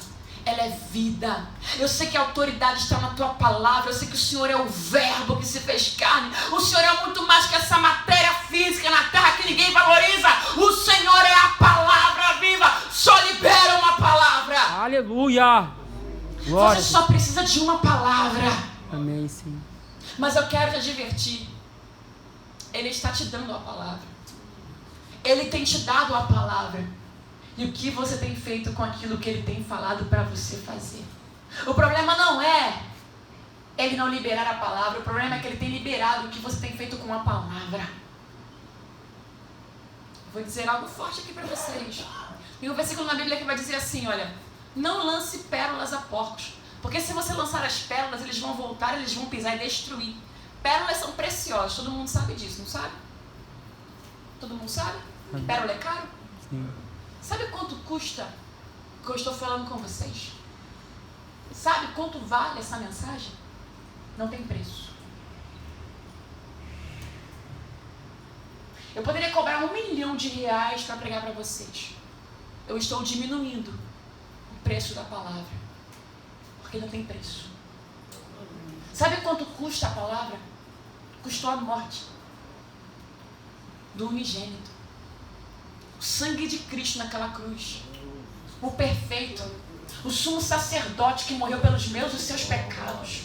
Ela é vida. Eu sei que a autoridade está na tua palavra. Eu sei que o Senhor é o verbo que se fez carne. O Senhor é muito mais que essa matéria física na terra que ninguém valoriza. O Senhor é a palavra viva. Só libera uma palavra. Aleluia. Glória. Você só precisa de uma palavra. Amém, Senhor. Mas eu quero te advertir. Ele está te dando a palavra. Ele tem te dado a palavra. E o que você tem feito com aquilo que ele tem falado para você fazer? O problema não é ele não liberar a palavra. O problema é que ele tem liberado o que você tem feito com a palavra. Vou dizer algo forte aqui para vocês. Tem um versículo na Bíblia que vai dizer assim, olha, não lance pérolas a porcos. Porque se você lançar as pérolas, eles vão voltar, eles vão pisar e destruir. Pérolas são preciosas, todo mundo sabe disso, não sabe? Todo mundo sabe? Pérola é caro? Sim. Sabe quanto custa o que eu estou falando com vocês? Sabe quanto vale essa mensagem? Não tem preço. Eu poderia cobrar R$1 milhão para pregar para vocês. Eu estou diminuindo o preço da palavra. Porque não tem preço. Sabe quanto custa a palavra? Custou a morte do unigênito. O sangue de Cristo naquela cruz. O perfeito. O sumo sacerdote que morreu pelos meus e seus pecados.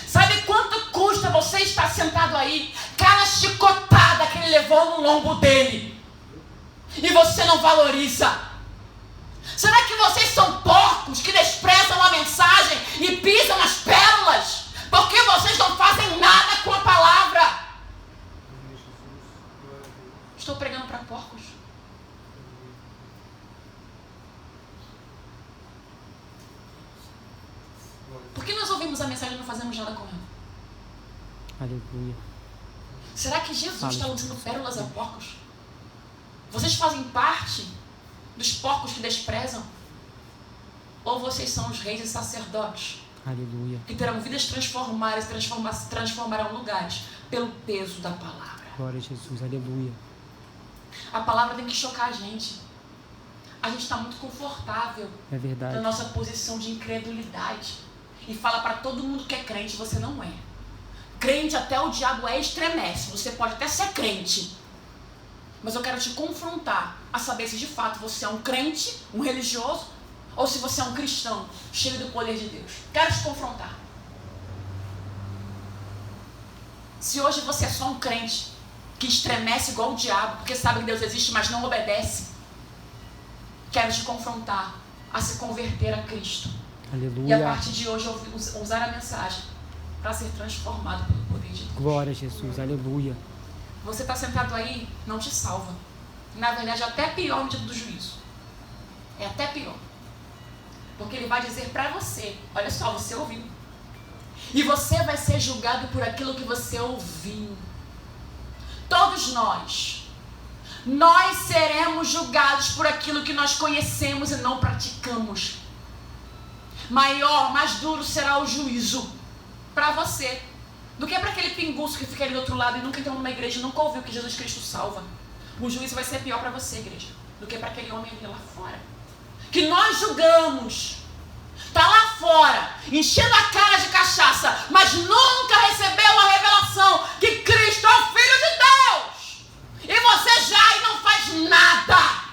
Sabe quanto custa você estar sentado aí? Cada chicotada que ele levou no lombo dele. E você não valoriza. Será que vocês são porcos que desprezam a mensagem e pisam as pérolas? Porque vocês não fazem nada com a palavra. Estou pregando para porcos. Por que nós ouvimos a mensagem e não fazemos nada com ela? Aleluia. Será que Jesus está lançando pérolas a porcos? Vocês fazem parte dos porcos que desprezam? Ou vocês são os reis e sacerdotes? Aleluia. Que terão vidas transformadas, transformarão lugares pelo peso da palavra. Glória a Jesus. Aleluia. A palavra tem que chocar a gente. A gente está muito confortável na nossa posição de incredulidade. E fala para todo mundo que é crente, você não é. Crente até o diabo estremece. Você pode até ser crente. Mas eu quero te confrontar a saber se de fato você é um crente, um religioso, ou se você é um cristão cheio do poder de Deus. Quero te confrontar. Se hoje você é só um crente que estremece igual o diabo, porque sabe que Deus existe, mas não obedece, quero te confrontar a se converter a Cristo. Aleluia. E a partir de hoje eu usar a mensagem para ser transformado pelo poder de Deus. Glória a Jesus, aleluia. Você está sentado aí, não te salva. Na verdade, é até pior no dia do juízo. É até pior. Porque ele vai dizer para você, olha só, você ouviu. E você vai ser julgado por aquilo que você ouviu. Todos nós seremos julgados por aquilo que nós conhecemos e não praticamos. Maior, mais duro será o juízo para você do que para aquele pinguço que fica ali do outro lado e nunca entrou numa igreja e nunca ouviu que Jesus Cristo salva. O juízo vai ser pior para você, igreja, do que para aquele homem ali lá fora. Que nós julgamos, está lá fora, enchendo a cara de cachaça, mas nunca recebeu a revelação que Cristo é o Filho de Deus. E você já não faz nada.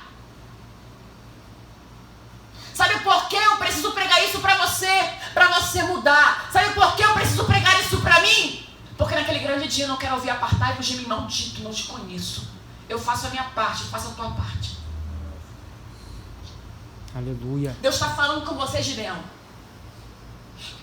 Sabe por que eu preciso pregar isso para você mudar? Sabe por que eu preciso pregar isso para mim? Porque naquele grande dia eu não quero ouvir apartai-vos de mim, maldito, não te conheço. Eu faço a minha parte, faço a tua parte. Aleluia. Deus está falando com você, Gideão.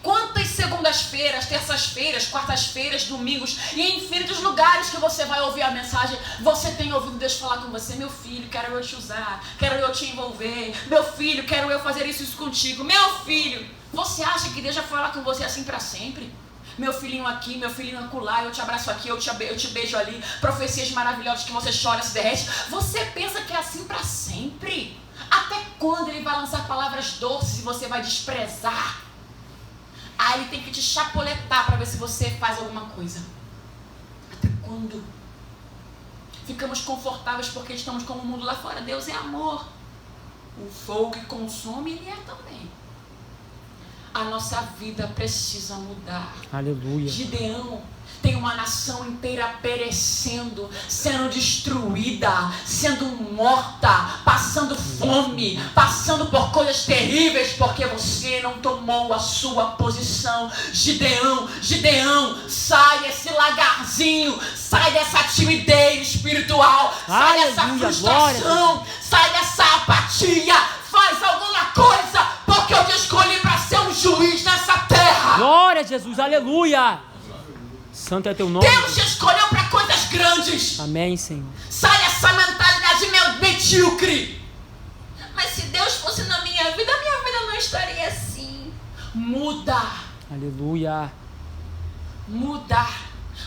Quantas segundas-feiras, terças-feiras, quartas-feiras, domingos e em infinitos lugares que você vai ouvir a mensagem, você tem ouvido Deus falar com você: meu filho, quero eu te usar, quero eu te envolver, meu filho, quero eu fazer isso contigo, meu filho. Você acha que Deus vai falar com você assim para sempre? Meu filhinho aqui, meu filhinho acolá, eu te abraço aqui, eu te beijo ali, profecias maravilhosas que você chora, se derrete. Você pensa que é assim para sempre? Até quando ele vai lançar palavras doces e você vai desprezar? Aí ele tem que te chapoletar para ver se você faz alguma coisa. Até quando? Ficamos confortáveis porque estamos como o mundo lá fora. Deus é amor. O fogo que consome, ele é também. A nossa vida precisa mudar. Aleluia. Gideão tem uma nação inteira perecendo, sendo destruída, sendo morta, passando fome, passando por coisas terríveis, porque você não tomou a sua posição. Gideão, sai desse lagarzinho, sai dessa timidez espiritual, sai dessa frustração, sai dessa apatia, faz alguma coisa, porque eu te escolhi para ser um juiz nessa terra. Glória a Jesus, aleluia. Santo é teu nome. Deus te escolheu para coisas grandes. Amém, Senhor. Sai dessa mentalidade medíocre. Mas se Deus fosse na minha vida não estaria assim. Muda. Aleluia. Muda.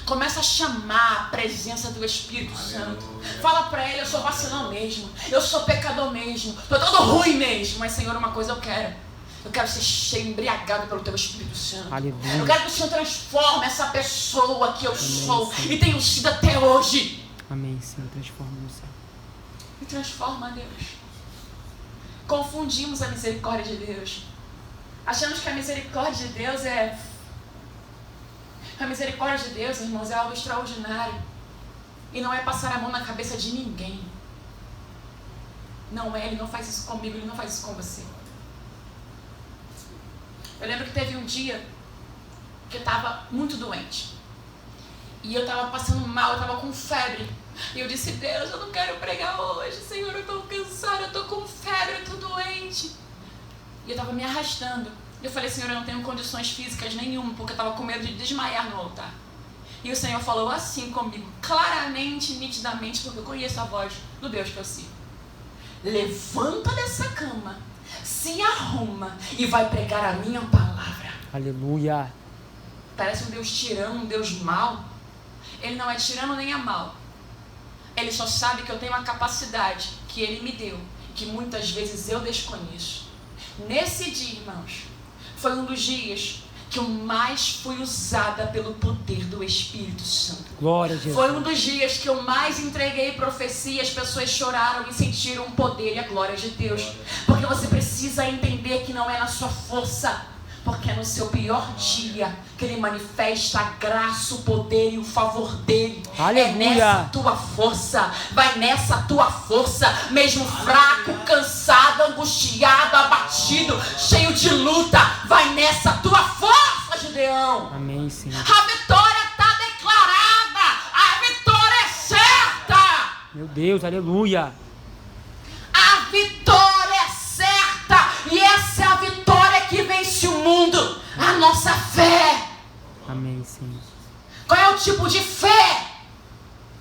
Começa a chamar a presença do Espírito Santo. Fala para ele: eu sou vacilão mesmo, eu sou pecador mesmo, tô todo ruim mesmo, mas Senhor, uma coisa eu quero ser cheio, embriagado pelo teu Espírito Santo. Aleluia. Eu quero que o Senhor transforme essa pessoa que eu sou e tenho sido até hoje. Amém, Senhor, transforma-nos. Me transforma, Deus. Confundimos a misericórdia de Deus. Achamos que a misericórdia de Deus é... A misericórdia de Deus, irmãos, é algo extraordinário. E não é passar a mão na cabeça de ninguém. Não é, Ele não faz isso comigo, Ele não faz isso com você. Eu lembro que teve um dia que eu estava muito doente. E eu estava passando mal, eu estava com febre. E eu disse: Deus, eu não quero pregar hoje. Senhor, eu estou cansada, eu estou com febre, eu estou doente. E eu estava me arrastando. E eu falei: Senhor, eu não tenho condições físicas nenhuma, porque eu estava com medo de desmaiar no altar. E o Senhor falou assim comigo, claramente, nitidamente, porque eu conheço a voz do Deus que eu sirvo: levanta dessa cama, se arruma e vai pregar a minha palavra. Aleluia. Parece um Deus tirano, um Deus mau. Ele não é tirano nem é mau. Ele só sabe que eu tenho uma capacidade que Ele me deu, que muitas vezes eu desconheço. Nesse dia, irmãos, foi um dos dias que eu mais fui usada pelo poder do Espírito Santo. Glória a Jesus. Foi um dos dias que eu mais entreguei profecia. As pessoas choraram e sentiram o poder e a glória de Deus. Porque você precisa entender que não é na sua força, porque é no seu pior dia que Ele manifesta a graça, o poder e o favor dEle. Aleluia. É nessa tua força, vai nessa tua força, mesmo fraco, cansado, angustiado, abatido, cheio de luta, vai nessa tua força, Gideão. Amém, Senhor. A vitória está declarada, a vitória é certa. Meu Deus, aleluia. A vitória é certa, e essa é a vitória que vence o mundo, a nossa fé. Amém, Senhor. Qual é o tipo de fé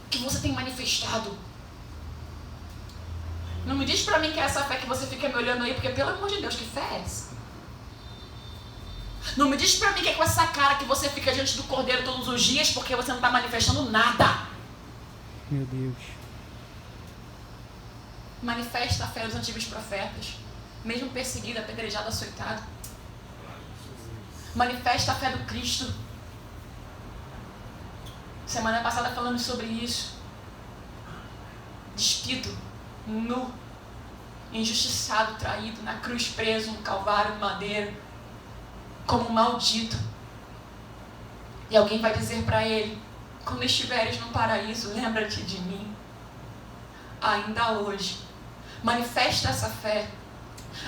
que você tem manifestado? Não me diz pra mim que é essa fé que você fica me olhando aí, porque pelo amor de Deus, que fé é essa? Não me diz pra mim que é com essa cara que você fica diante do Cordeiro todos os dias, porque você não está manifestando nada. Meu Deus. Manifesta a fé dos antigos profetas, mesmo perseguido, apedrejado, açoitado. Manifesta a fé do Cristo. Semana passada falamos sobre isso. Despido, nu, injustiçado, traído, na cruz preso, no calvário, no madeiro, como um maldito. E alguém vai dizer para ele: quando estiveres no paraíso, lembra-te de mim. Ainda hoje, manifesta essa fé.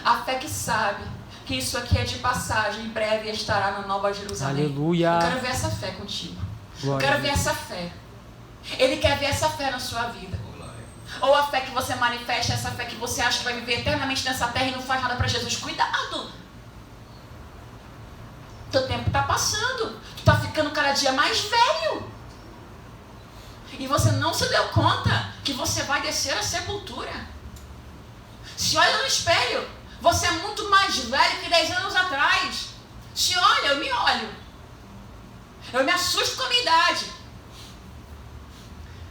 A fé que sabe que isso aqui é de passagem, em breve estará na Nova Jerusalém. Aleluia. Eu quero ver essa fé contigo. Glória. Eu quero ver essa fé. Ele quer ver essa fé na sua vida. Ou a fé que você manifesta, essa fé que você acha que vai viver eternamente nessa terra e não faz nada para Jesus. Cuidado! Teu tempo está passando. Tu está ficando cada dia mais velho. E você não se deu conta que você vai descer à sepultura. Se olha no espelho. Você é muito mais velho que 10 anos atrás. Se olha, eu me olho. Eu me assusto com a minha idade.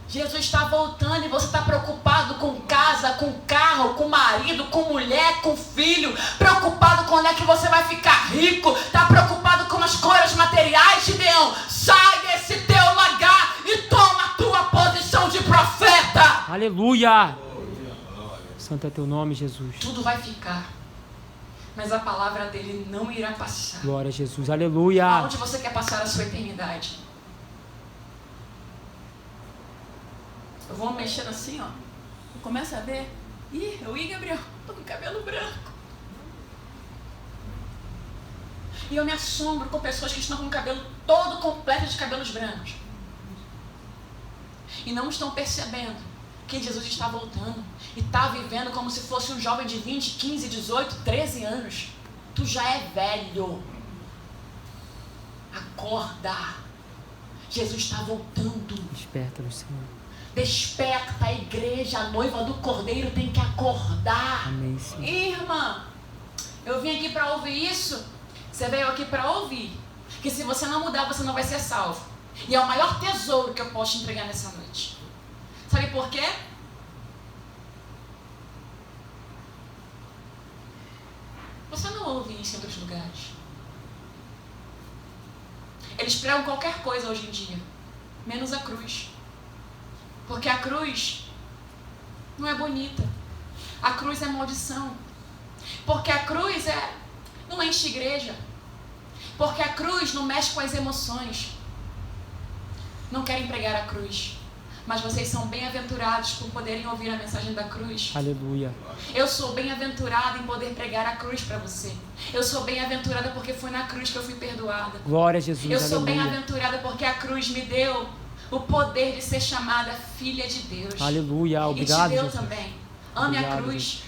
Jesus está voltando e você está preocupado com casa, com carro, com marido, com mulher, com filho. Preocupado com onde é que você vai ficar rico. Está preocupado com as coisas materiais, Gideão. Sai desse teu lugar e toma a tua posição de profeta. Aleluia. Santo é teu nome, Jesus. Tudo vai ficar, mas a palavra dele não irá passar. Glória a Jesus. Aleluia. Aonde você quer passar a sua eternidade? Eu vou mexendo assim, ó. Eu começo a ver. Gabriel, tô com cabelo branco. E eu me assombro com pessoas que estão com o cabelo todo completo de cabelos brancos. E não estão percebendo que Jesus está voltando. E está vivendo como se fosse um jovem de 20, 15, 18, 13 anos. Tu já é velho. Acorda. Jesus está voltando. Desperta, Senhor. Desperta, a igreja, a noiva do Cordeiro tem que acordar. Amém, Senhor. Irmã, eu vim aqui para ouvir isso. Você veio aqui para ouvir que se você não mudar, você não vai ser salvo. E é o maior tesouro que eu posso te entregar nessa noite. Sabe por quê? Você não ouve isso em outros lugares. Eles pregam qualquer coisa hoje em dia, menos a cruz. Porque a cruz não é bonita. A cruz é maldição. Porque a cruz não enche igreja. Porque a cruz não mexe com as emoções. Não querem pregar a cruz. Mas vocês são bem-aventurados por poderem ouvir a mensagem da cruz. Aleluia. Eu sou bem-aventurada em poder pregar a cruz para você. Eu sou bem-aventurada porque foi na cruz que eu fui perdoada. Glória a Jesus. Eu sou aleluia. bem-aventurada porque a cruz me deu o poder de ser chamada filha de Deus. Aleluia. Obrigado, e te deu Jesus. também. Ame Obrigado, a cruz.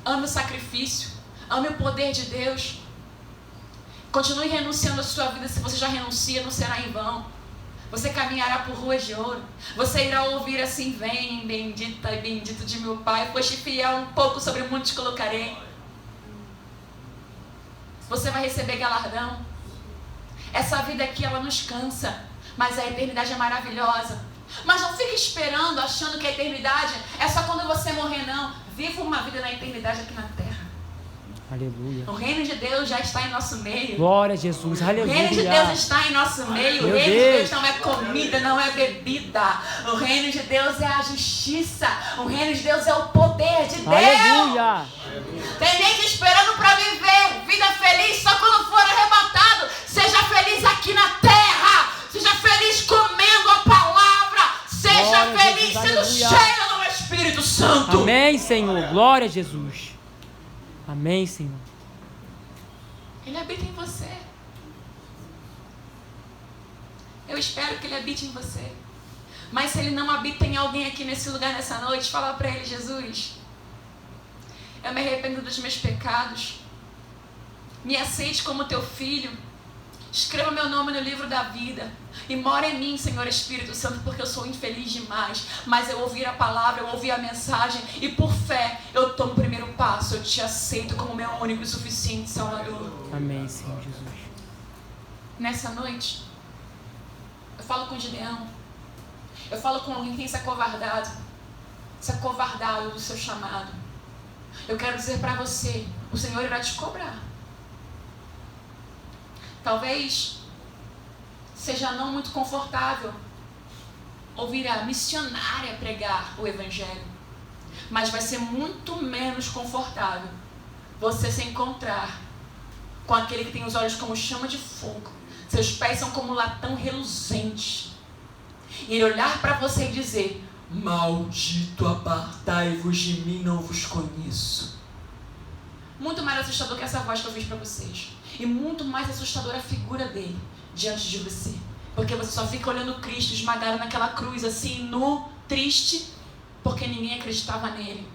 Ame o sacrifício. Ame o poder de Deus. Continue renunciando à sua vida. Se você já renuncia, não será em vão. Você caminhará por ruas de ouro. Você irá ouvir assim: vem, bendita e bendito de meu Pai, foste fiel um pouco, sobre muito te colocarei. Você vai receber galardão. Essa vida aqui, ela nos cansa, mas a eternidade é maravilhosa. Mas não fique esperando, achando que a eternidade é só quando você morrer, não. Viva uma vida na eternidade aqui na terra. Aleluia. O reino de Deus já está em nosso meio. Glória a Jesus. Aleluia. O reino de Deus está em nosso meio. Meu O reino de Deus. Deus não é comida, não é bebida. O reino de Deus é a justiça. O reino de Deus é o poder de Deus. Aleluia. Tem gente esperando para viver vida feliz só quando for arrebatado. Seja feliz aqui na terra. Seja feliz comendo a palavra. Seja Glória a feliz Jesus. sendo Aleluia. cheio do Espírito Santo. Amém, Senhor. Glória a Jesus. Amém, Senhor. Ele habita em você. Eu espero que Ele habite em você. Mas se Ele não habita em alguém aqui nesse lugar nessa noite, fala para Ele: Jesus, eu me arrependo dos meus pecados. Me aceite como teu filho. Escreva meu nome no livro da vida. E mora em mim, Senhor Espírito Santo, porque eu sou infeliz demais. Mas eu ouvi a palavra, eu ouvi a mensagem. E por fé, eu tomo o primeiro passo. Eu te aceito como meu único e suficiente Salvador. Amém, Senhor Jesus. Nessa noite, eu falo com Gideão. Eu falo com alguém que tem se acovardado do seu chamado. Eu quero dizer para você: o Senhor irá te cobrar. Talvez seja não muito confortável ouvir a missionária pregar o Evangelho, mas vai ser muito menos confortável você se encontrar com aquele que tem os olhos como chama de fogo, seus pés são como latão reluzente, e ele olhar para você e dizer: maldito, apartai-vos de mim, não vos conheço. Muito mais assustador que essa voz que eu fiz para vocês. E muito mais assustadora a figura dele diante de você. Porque você só fica olhando Cristo esmagado naquela cruz assim, nu, triste, porque ninguém acreditava nele.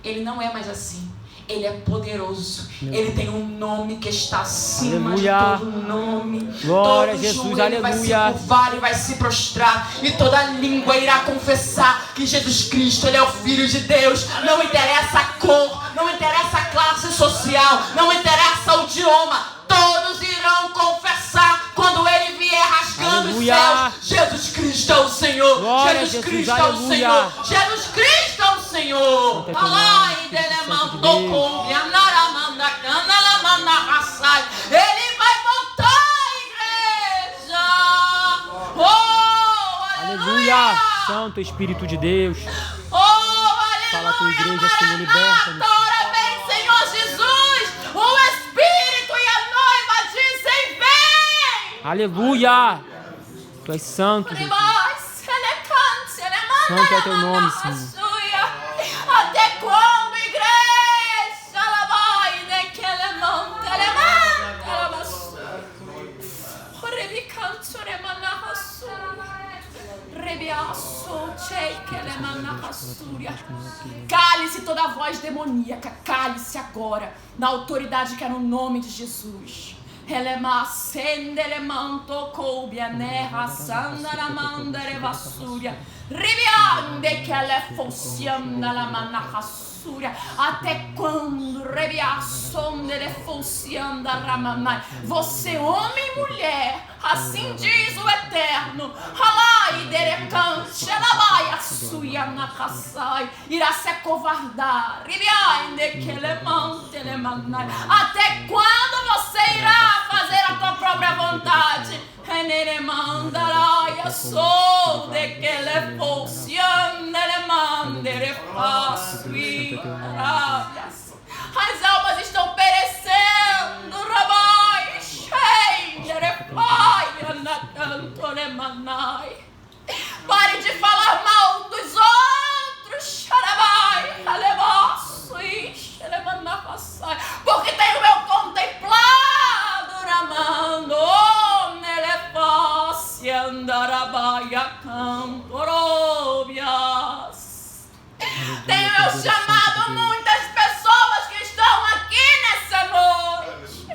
Ele não é mais assim. Ele é poderoso. Ele tem um nome que está acima de todo nome. Glória a Todo Jesus, joelho vai se curvar e vai se prostrar. E toda língua irá confessar que Jesus Cristo, Ele é o Filho de Deus. Não interessa a cor, não interessa a classe social, não interessa o idioma. Todos irão confessar quando Ele vier rasgando os céus. Jesus Cristo é o Senhor. Glória Jesus a Jesus, Cristo é o aleluia. Senhor. Jesus Cristo é o Senhor. Santo é teu nome, Espírito Santo de Deus. Ele vai voltar à igreja. Oh, Aleluia. Santo Espírito de Deus. Oh, aleluia. Fala a tua igreja, Senhor, liberta-nos. Ora vem, Senhor Jesus. O Espírito e a noiva dizem: vem. Aleluia. Tu és santo, Jesus. Santo é teu nome, Senhor. Até quando, igreja? Ela vai, né? Que ela manda, ela manda, ela manda. Rebicanto, remana, rebiaço, tchei, que ela manda, rassúria. Cale-se toda voz demoníaca, cale-se agora, na autoridade que é no nome de Jesus. Elema sende lemanto coubia nerra sanda manda revassúria ribiande que ela foncianda la manna rassúria. Até quando rebiaçonde le foncianda ramanai? Você, homem e mulher, assim diz o Eterno, halai derecante ela suia na rassai, irá se acovardar ribiande que lemante le manai. Até quando você irá fazer a tua própria vontade? Enere mandaraia sou de que le fosse andele mandere fasui arábias. As almas estão perecendo, rabai, cheire pai, anatanto le manai. Pare de falar mal dos outros, xarabai, alevaço, ixi, ele manda passar, porque tem o meu contemplado, ramando, nele passe, andarabaia, camporobias. Tenho eu chamado muitas pessoas que estão aqui nessa noite.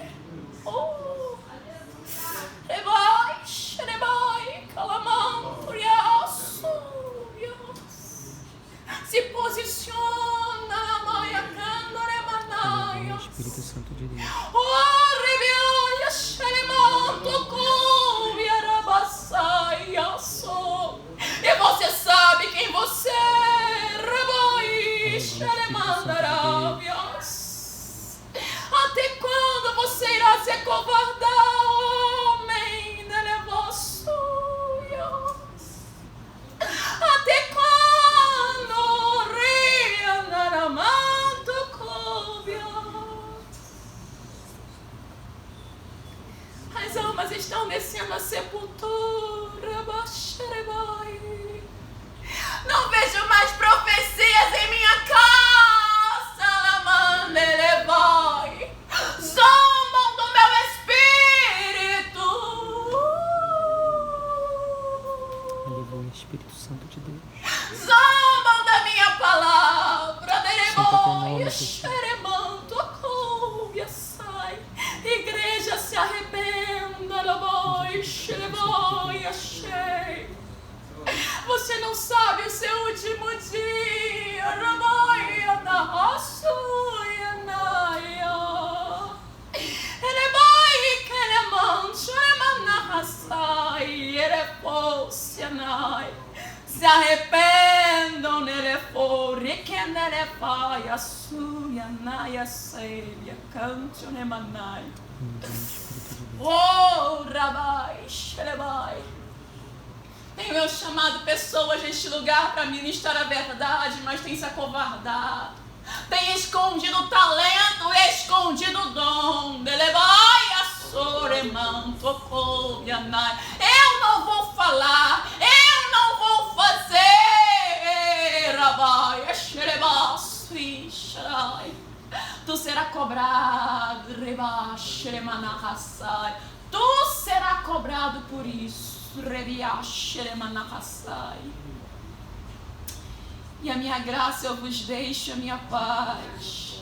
Se posiciona, Maia Candoremanaias. Espírito Santo de Deus. Oh, Rebioia, Xeremanto, Cúbia, Rabassaia, sou. E você sabe quem você é, Reboi, Xeremandarabias. na sepultura. Não vejo mais profecias em minha casa. Zombam do meu espírito. Elevou o Espírito Santo de Deus. Zombam da minha palavra. Igreja, se arrependa. Você não sabe o seu último dia. Se arrependam, oh, Rabai, Shelebai. Tenho eu chamado pessoas neste lugar para ministrar a verdade, mas tem se acovardado. Tem escondido o talento, escondido o dom. Eu não vou falar, eu não vou fazer. Rabai, tu será cobrado. Tu será cobrado por isso. E a minha graça eu vos deixo, a minha paz.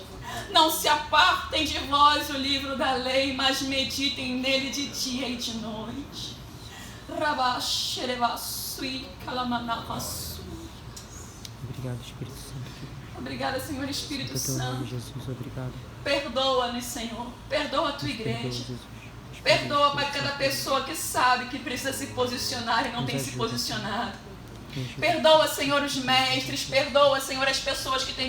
Não se apartem de vós o livro da lei, mas meditem nele de dia e de noite. Obrigado, Espírito Santo. Obrigada, Senhor Espírito Santo. Jesus, obrigado. Perdoa-nos, Senhor. Perdoa a tua igreja. Perdoa para cada pessoa que sabe que precisa se posicionar e não tem se posicionado. Perdoa, Senhor, os mestres. Perdoa, Senhor, as pessoas que têm